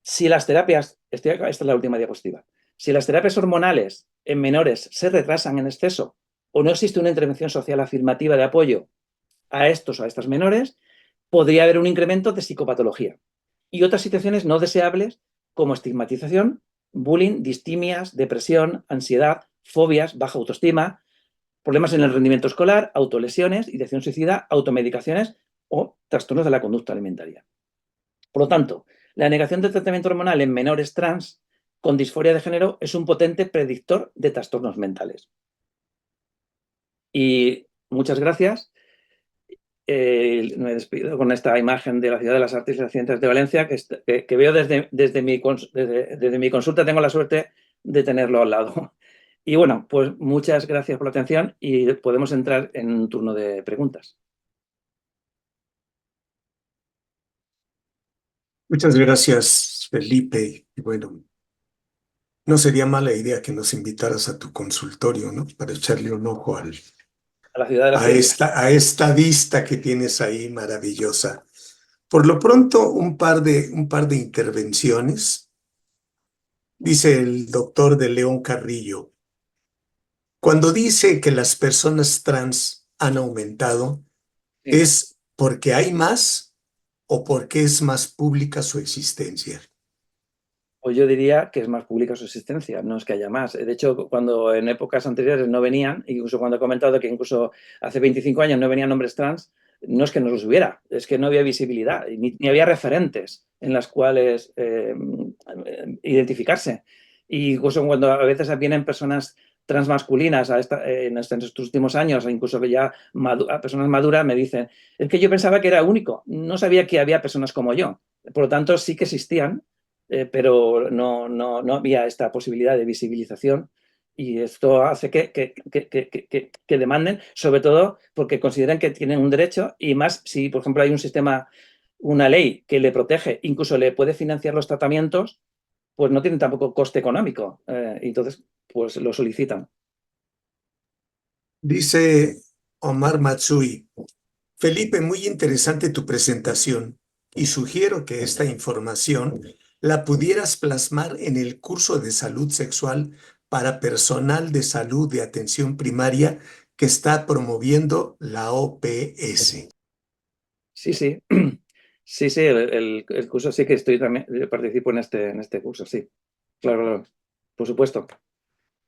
Si las terapias, esta es la última diapositiva, si las terapias hormonales en menores se retrasan en exceso o no existe una intervención social afirmativa de apoyo a estos o a estas menores, podría haber un incremento de psicopatología y otras situaciones no deseables como estigmatización, bullying, distimias, depresión, ansiedad, fobias, baja autoestima, problemas en el rendimiento escolar, autolesiones, ideación suicida, automedicaciones o trastornos de la conducta alimentaria. Por lo tanto, la negación del tratamiento hormonal en menores trans con disforia de género es un potente predictor de trastornos mentales. Y muchas gracias. Me despido con esta imagen de la Ciudad de las Artes y las Ciencias de Valencia, que veo desde mi consulta, tengo la suerte de tenerlo al lado. Y bueno, pues muchas gracias por la atención y podemos entrar en un turno de preguntas. Muchas gracias, Felipe. Y bueno, no sería mala idea que nos invitaras a tu consultorio, ¿no? Para echarle un ojo A la Ciudad de la Ciencia. a esta vista que tienes ahí maravillosa. Por lo pronto, un par de intervenciones. Dice el doctor de León Carrillo, cuando dice que las personas trans han aumentado, Sí. ¿es porque hay más o porque es más pública su existencia? Pues yo diría que es más pública su existencia, no es que haya más. De hecho, cuando en épocas anteriores no venían, incluso cuando he comentado que incluso hace 25 años no venían hombres trans, no es que no los hubiera, es que no había visibilidad, ni había referentes en las cuales identificarse. Y incluso cuando a veces vienen personas transmasculinas en estos últimos años, incluso ya personas maduras, me dicen, es que yo pensaba que era único, no sabía que había personas como yo. Por lo tanto, sí que existían, pero no había esta posibilidad de visibilización y esto hace que demanden, sobre todo porque consideran que tienen un derecho y más si, por ejemplo, hay un sistema, una ley que le protege, incluso le puede financiar los tratamientos, pues no tienen tampoco coste económico. Entonces, pues lo solicitan. Dice Omar Matsui, Felipe, muy interesante tu presentación y sugiero que esta información la pudieras plasmar en el curso de salud sexual para personal de salud de atención primaria que está promoviendo la OPS. Sí, sí. Sí, sí, el curso sí que estoy también, participo en este curso, sí. Claro, claro. Por supuesto.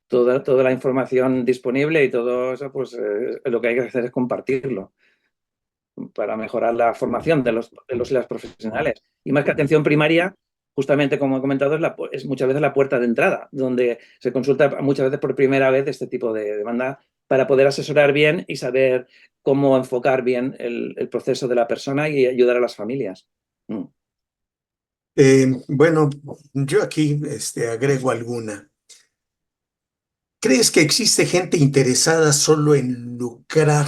Toda la información disponible y todo eso, pues lo que hay que hacer es compartirlo para mejorar la formación de los y las profesionales. Y más que atención primaria, justamente como he comentado, es muchas veces la puerta de entrada, donde se consulta muchas veces por primera vez este tipo de demanda para poder asesorar bien y saber cómo enfocar bien el proceso de la persona y ayudar a las familias. Bueno, yo aquí agrego alguna. ¿Crees que existe gente interesada solo en lucrar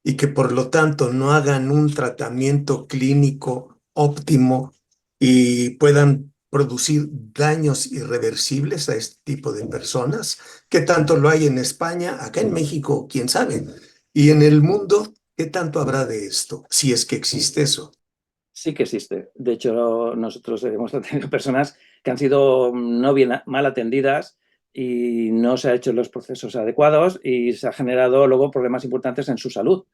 y que por lo tanto no hagan un tratamiento clínico óptimo y puedan producir daños irreversibles a este tipo de personas? ¿Qué tanto lo hay en España? Acá en México, quién sabe. Y en el mundo, ¿qué tanto habrá de esto? Si es que existe eso. Sí que existe. De hecho, nosotros hemos tenido personas que han sido no bien, mal atendidas y no se han hecho los procesos adecuados y se ha generado luego problemas importantes en su salud.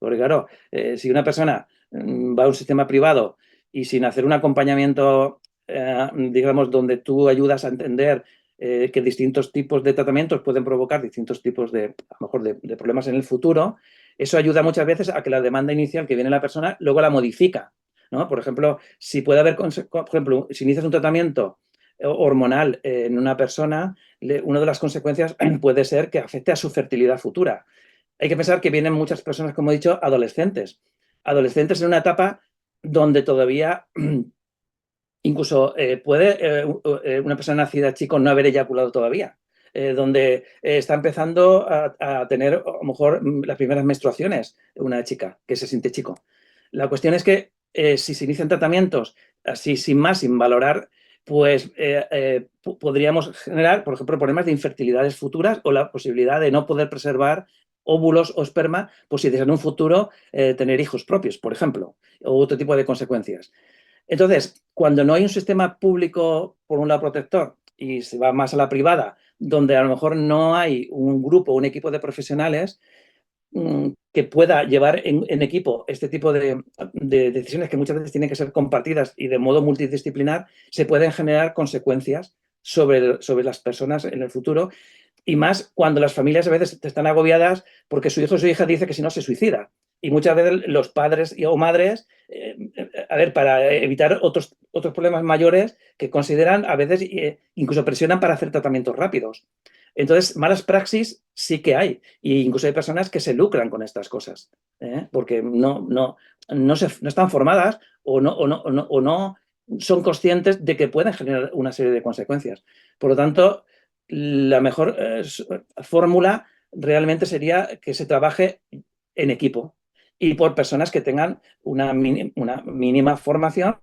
Porque claro, si una persona va a un sistema privado y sin hacer un acompañamiento, digamos, donde tú ayudas a entender que distintos tipos de tratamientos pueden provocar distintos tipos de, a lo mejor, de problemas en el futuro, eso ayuda muchas veces a que la demanda inicial que viene la persona luego la modifica, ¿no? Por ejemplo, si puede haber, por ejemplo, si inicias un tratamiento hormonal en una persona, una de las consecuencias puede ser que afecte a su fertilidad futura. Hay que pensar que vienen muchas personas, como he dicho, adolescentes. Adolescentes en una etapa donde todavía incluso puede una persona nacida chico no haber eyaculado todavía. donde está empezando a tener a lo mejor las primeras menstruaciones una chica que se siente chico. La cuestión es que si se inician tratamientos así sin más, sin valorar, pues podríamos generar, por ejemplo, problemas de infertilidades futuras o la posibilidad de no poder preservar óvulos o esperma, pues si desean en un futuro tener hijos propios, por ejemplo, o otro tipo de consecuencias. Entonces, cuando no hay un sistema público, por un lado, protector, y se va más a la privada, donde a lo mejor no hay un grupo, un equipo de profesionales que pueda llevar en equipo este tipo de decisiones que muchas veces tienen que ser compartidas y de modo multidisciplinar, se pueden generar consecuencias sobre las personas en el futuro, y más cuando las familias a veces están agobiadas porque su hijo o su hija dice que si no se suicida. Y muchas veces los padres o madres, a ver, para evitar otros problemas mayores que consideran, a veces incluso presionan para hacer tratamientos rápidos. Entonces, malas praxis sí que hay. E incluso hay personas que se lucran con estas cosas, porque no están formadas o no son conscientes de que pueden generar una serie de consecuencias. Por lo tanto, la mejor fórmula realmente sería que se trabaje en equipo y por personas que tengan una mínima formación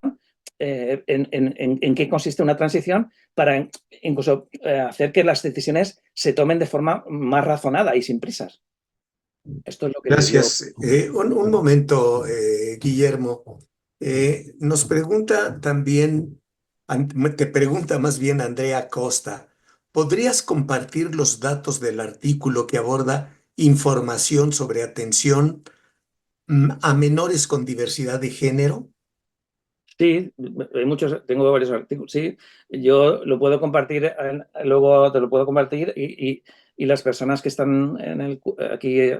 en qué consiste una transición para incluso hacer que las decisiones se tomen de forma más razonada y sin prisas. Esto es lo que yo... Gracias. Un momento, Guillermo. Nos pregunta también, te pregunta más bien Andrea Costa, ¿podrías compartir los datos del artículo que aborda información sobre atención a menores con diversidad de género? Sí, hay muchos, tengo varios artículos, sí, yo lo puedo compartir, luego te lo puedo compartir y las personas que están aquí,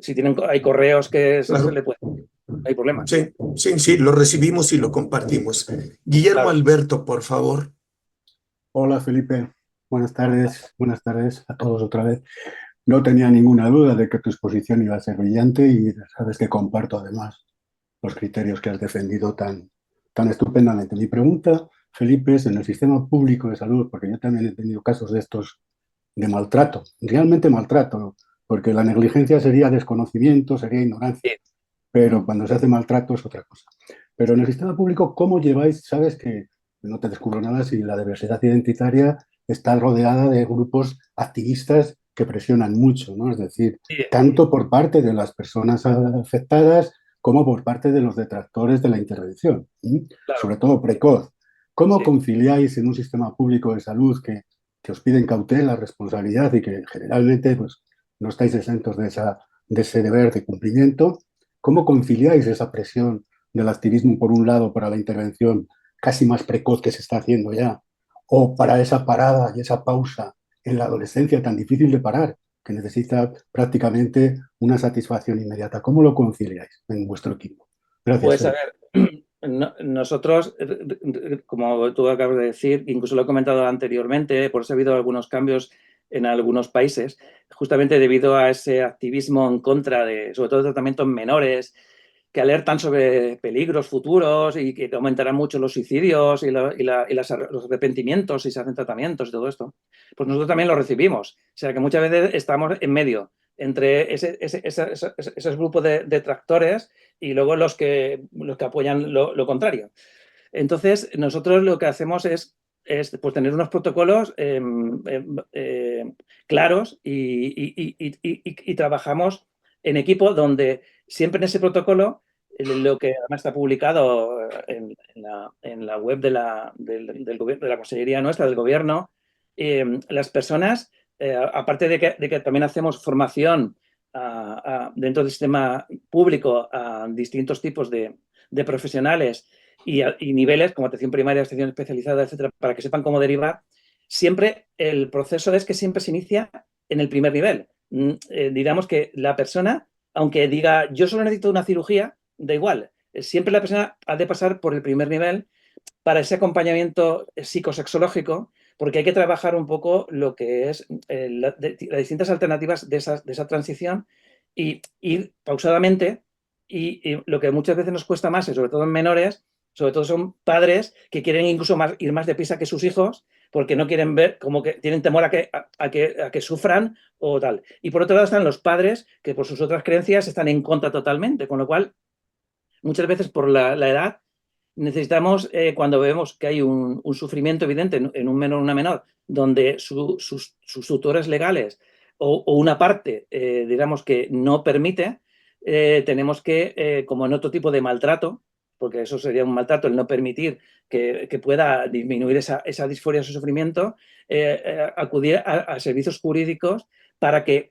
si hay correos que se Claro. le puede, no hay problema. Sí, sí, sí, lo recibimos y lo compartimos. Guillermo Claro. Alberto, por favor. Hola Felipe, buenas tardes a todos otra vez. No tenía ninguna duda de que tu exposición iba a ser brillante y sabes que comparto además los criterios que has defendido tan estupendamente. Mi pregunta, Felipe, es en el sistema público de salud, porque yo también he tenido casos de estos de maltrato, realmente maltrato, porque la negligencia sería desconocimiento, sería ignorancia, Sí. pero cuando se hace maltrato es otra cosa. Pero en el sistema público, ¿cómo lleváis? Sabes que no te descubro nada si la diversidad identitaria está rodeada de grupos activistas que presionan mucho, ¿no? Es decir, Sí, tanto por parte de las personas afectadas como por parte de los detractores de la intervención, claro, sobre todo precoz. ¿Cómo sí. conciliáis en un sistema público de salud que os piden cautela, responsabilidad y que generalmente pues, no estáis exentos de ese deber de cumplimiento? ¿Cómo conciliáis esa presión del activismo, por un lado, para la intervención casi más precoz que se está haciendo ya, o para esa parada y esa pausa en la adolescencia tan difícil de parar, que necesita prácticamente una satisfacción inmediata? ¿Cómo lo conciliáis en vuestro equipo? Gracias, Pues a Felipe. ver, nosotros, como tú acabas de decir, incluso lo he comentado anteriormente, por eso ha habido algunos cambios en algunos países, justamente debido a ese activismo en contra de, sobre todo, tratamientos menores, que alertan sobre peligros futuros y que aumentarán mucho los suicidios los arrepentimientos si se hacen tratamientos y todo esto. Pues nosotros también lo recibimos. O sea que muchas veces estamos en medio entre esos grupos de detractores y luego los que apoyan lo contrario. Entonces, nosotros lo que hacemos es pues, tener unos protocolos claros y trabajamos en equipo donde siempre en ese protocolo, lo que además está publicado en la web del gobierno, de la Consellería nuestra, del Gobierno, las personas, aparte de que también hacemos formación dentro del sistema público a distintos tipos de profesionales y niveles, como atención primaria, atención especializada, etcétera, para que sepan cómo derivar, siempre el proceso es que siempre se inicia en el primer nivel. Digamos que la persona, aunque diga yo solo necesito una cirugía, da igual. Siempre la persona ha de pasar por el primer nivel para ese acompañamiento psicosexológico, porque hay que trabajar un poco lo que es las distintas alternativas de esa transición y ir pausadamente. Y lo que muchas veces nos cuesta más, y sobre todo en menores, sobre todo son padres que quieren incluso ir más deprisa que sus hijos, porque no quieren ver, como que tienen temor a que sufran o tal. Y por otro lado están los padres que por sus otras creencias están en contra totalmente, con lo cual muchas veces por la edad necesitamos, cuando vemos que hay un sufrimiento evidente en un menor o una menor, donde sus tutores legales o una parte, digamos, que no permite, tenemos que, como en otro tipo de maltrato, porque eso sería un maltrato, el no permitir que pueda disminuir esa disforia, ese sufrimiento, acudir a servicios jurídicos para que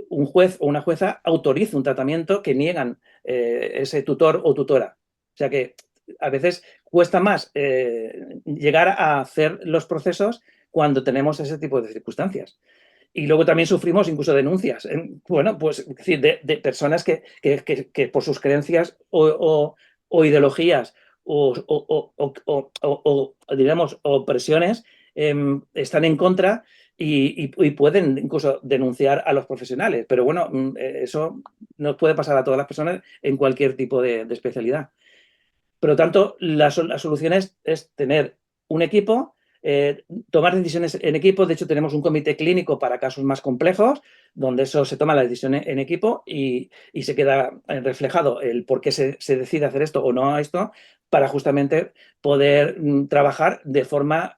un juez o una jueza autorice un tratamiento que niegan ese tutor o tutora. O sea que a veces cuesta más llegar a hacer los procesos cuando tenemos ese tipo de circunstancias. Y luego también sufrimos incluso denuncias, bueno, pues es decir, de personas que por sus creencias o ideologías o digamos, opresiones están en contra y pueden incluso denunciar a los profesionales. Pero bueno, eso nos puede pasar a todas las personas en cualquier tipo de especialidad. Por lo tanto, la solución es tener un equipo, tomar decisiones en equipo. De hecho, tenemos un comité clínico para casos más complejos, donde eso se toma la decisión en equipo y se queda reflejado el por qué se decide hacer esto o no esto, para justamente poder trabajar de forma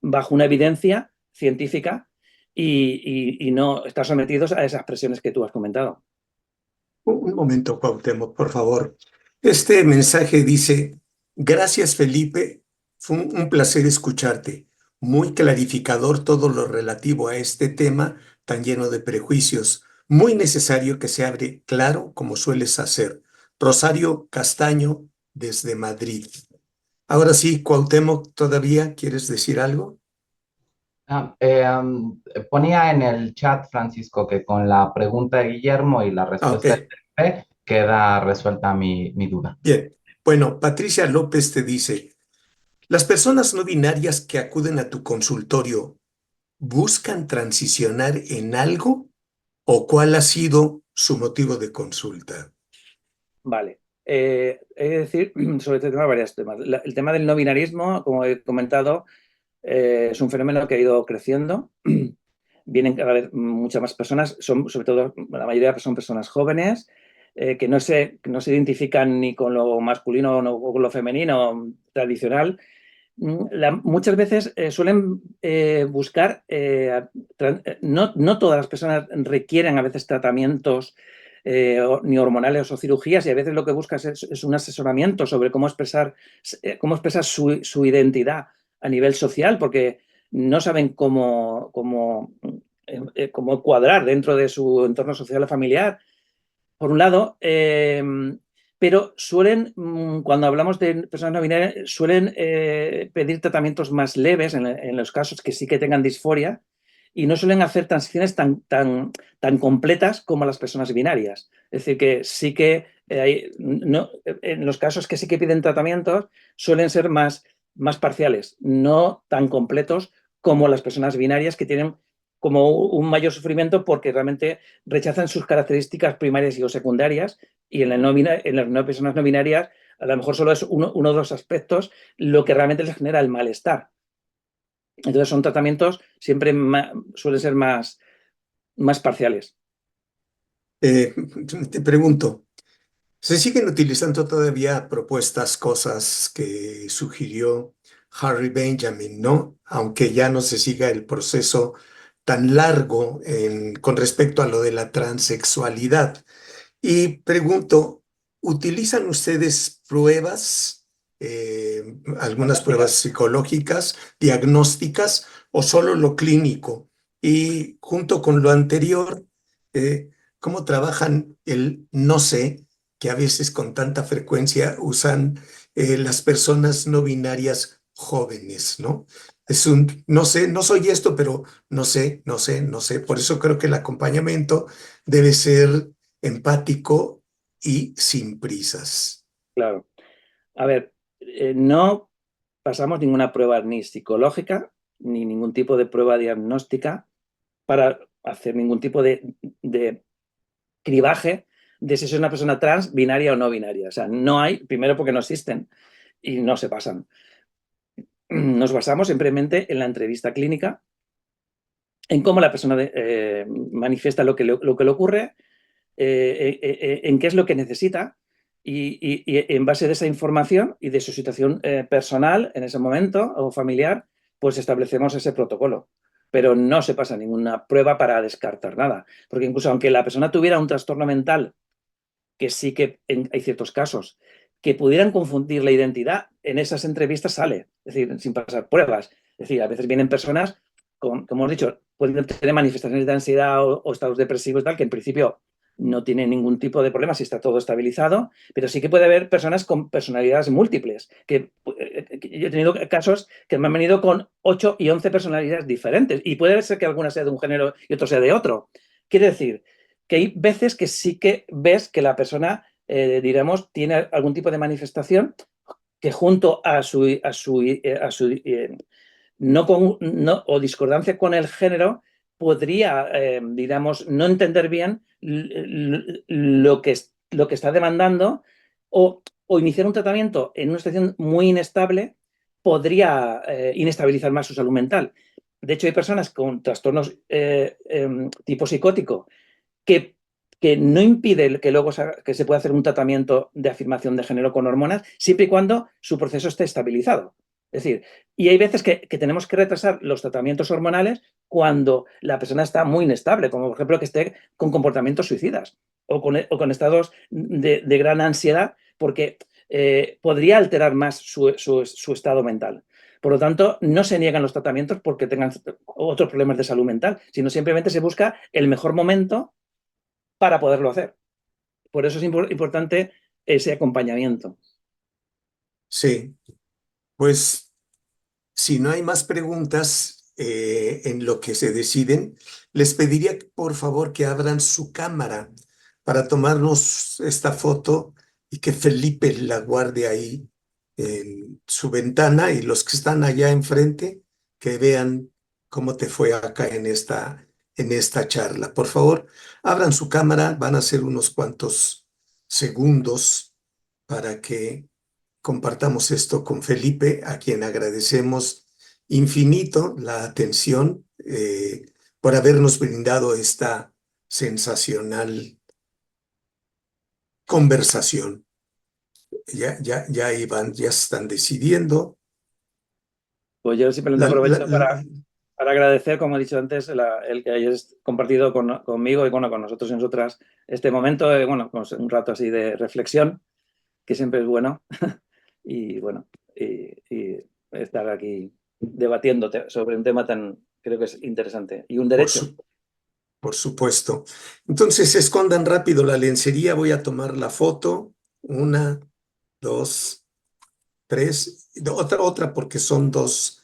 bajo una evidencia científica y no estar sometidos a esas presiones que tú has comentado. Un momento, Cuauhtémoc, por favor. Este mensaje dice: gracias, Felipe. Fue un placer escucharte. Muy clarificador todo lo relativo a este tema tan lleno de prejuicios. Muy necesario que se abre claro como sueles hacer. Rosario Castaño, desde Madrid. Ahora sí, Cuauhtémoc, ¿todavía quieres decir algo? Ponía en el chat, Francisco, que con la pregunta de Guillermo y la Ok, respuesta de Pepe queda resuelta mi duda. bien. Bueno, Patricia López te dice: las personas no binarias que acuden a tu consultorio, ¿buscan transicionar en algo o cuál ha sido su motivo de consulta? Vale. He de decir sobre este tema varios temas. El tema del no binarismo, como he comentado, es un fenómeno que ha ido creciendo. Vienen cada vez muchas más personas, sobre todo la mayoría son personas jóvenes, que no se identifican ni con lo masculino o con lo femenino tradicional. Muchas veces suelen buscar, no todas las personas requieren a veces tratamientos ni hormonales o cirugías, y a veces lo que buscas es un asesoramiento sobre cómo expresar su identidad a nivel social, porque no saben cómo cuadrar dentro de su entorno social o familiar, por un lado, pero suelen, cuando hablamos de personas no binarias, suelen pedir tratamientos más leves en los casos que sí que tengan disforia, y no suelen hacer transiciones tan completas como las personas binarias. Es decir, que sí que en los casos que sí que piden tratamientos suelen ser más parciales, no tan completos como las personas binarias, que tienen como un mayor sufrimiento porque realmente rechazan sus características primarias y o secundarias, y en las personas no binarias a lo mejor solo es uno de los aspectos lo que realmente les genera el malestar. Entonces son tratamientos siempre suelen ser más parciales. Te pregunto, ¿se siguen utilizando todavía propuestas, cosas que sugirió Harry Benjamin, ¿no? Aunque ya no se siga el proceso tan largo con respecto a lo de la transexualidad. Y pregunto, ¿utilizan ustedes pruebas, algunas pruebas psicológicas, diagnósticas, o solo lo clínico? Y junto con lo anterior, ¿cómo trabajan el no sé, que a veces con tanta frecuencia usan las personas no binarias jóvenes, ¿no? Es un no sé, no soy esto, pero no sé, no sé, no sé. Por eso creo que el acompañamiento debe ser empático y sin prisas. Claro. A ver, no pasamos ninguna prueba ni psicológica ni ningún tipo de prueba diagnóstica para hacer ningún tipo de cribaje de si es una persona trans, binaria o no binaria. O sea, no hay, primero porque no existen y no se pasan. nos basamos simplemente en la entrevista clínica, en cómo la persona manifiesta lo que le ocurre, en qué es lo que necesita y en base de esa información y de su situación personal en ese momento o familiar, pues establecemos ese protocolo. Pero no se pasa ninguna prueba para descartar nada. Porque incluso aunque la persona tuviera un trastorno mental, que sí que hay ciertos casos que pudieran confundir la identidad, en esas entrevistas sale, es decir, sin pasar pruebas. Es decir, a veces vienen personas, como hemos dicho, pueden tener manifestaciones de ansiedad o estados depresivos y tal, que en principio no tienen ningún tipo de problema si está todo estabilizado, pero sí que puede haber personas con personalidades múltiples. Que yo he tenido casos que me han venido con 8 y 11 personalidades diferentes y puede ser que alguna sea de un género y otro sea de otro. Quiere decir que hay veces que sí que ves que la persona, diremos, tiene algún tipo de manifestación que junto a su o discordancia con el género podría, digamos, no entender bien lo que está demandando o iniciar un tratamiento en una situación muy inestable podría inestabilizar más su salud mental. De hecho, hay personas con trastornos tipo psicótico que no impide que luego que se pueda hacer un tratamiento de afirmación de género con hormonas, siempre y cuando su proceso esté estabilizado. Es decir, y hay veces que tenemos que retrasar los tratamientos hormonales cuando la persona está muy inestable, como por ejemplo que esté con comportamientos suicidas o con estados de gran ansiedad, porque podría alterar más su estado mental. Por lo tanto, no se niegan los tratamientos porque tengan otros problemas de salud mental, sino simplemente se busca el mejor momento para poderlo hacer. Por eso es importante ese acompañamiento. Sí, pues si no hay más preguntas en lo que se deciden, les pediría por favor que abran su cámara para tomarnos esta foto y que Felipe la guarde ahí en su ventana y los que están allá enfrente que vean cómo te fue acá en esta charla. Por favor, abran su cámara, van a ser unos cuantos segundos para que compartamos esto con Felipe, a quien agradecemos infinito la atención por habernos brindado esta sensacional conversación. Ya iban, ya están decidiendo. Pues yo simplemente aprovecho para agradecer, como he dicho antes, el que hayas compartido conmigo y con nosotros y nosotras este momento, pues un rato así de reflexión, que siempre es bueno, y bueno, y estar aquí debatiendo sobre un tema tan, creo que es interesante, y un derecho. Por supuesto. Entonces, escondan rápido la lencería, voy a tomar la foto. 1, 2, 3. Otra porque son dos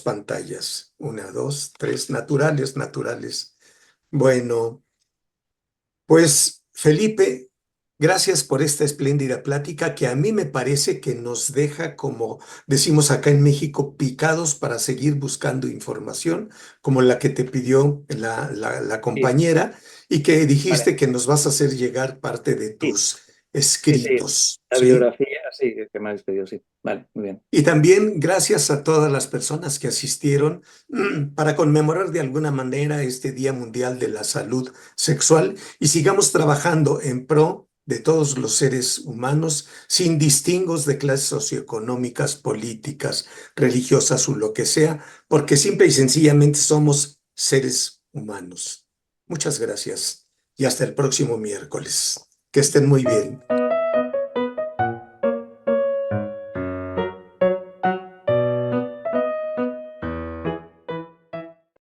pantallas. 1, 2, 3, naturales. Bueno, pues Felipe, gracias por esta espléndida plática que a mí me parece que nos deja, como decimos acá en México, picados para seguir buscando información, como la que te pidió la compañera y que dijiste Vale. que nos vas a hacer llegar parte de Sí, tus sí. escritos, La ¿sí? bibliografía, sí, que me habéis pedido, sí. Vale, muy bien. Y también gracias a todas las personas que asistieron para conmemorar de alguna manera este Día Mundial de la Salud Sexual y sigamos trabajando en pro de todos los seres humanos sin distingos de clases socioeconómicas, políticas, religiosas o lo que sea, porque simple y sencillamente somos seres humanos. Muchas gracias y hasta el próximo miércoles. Que estén muy bien.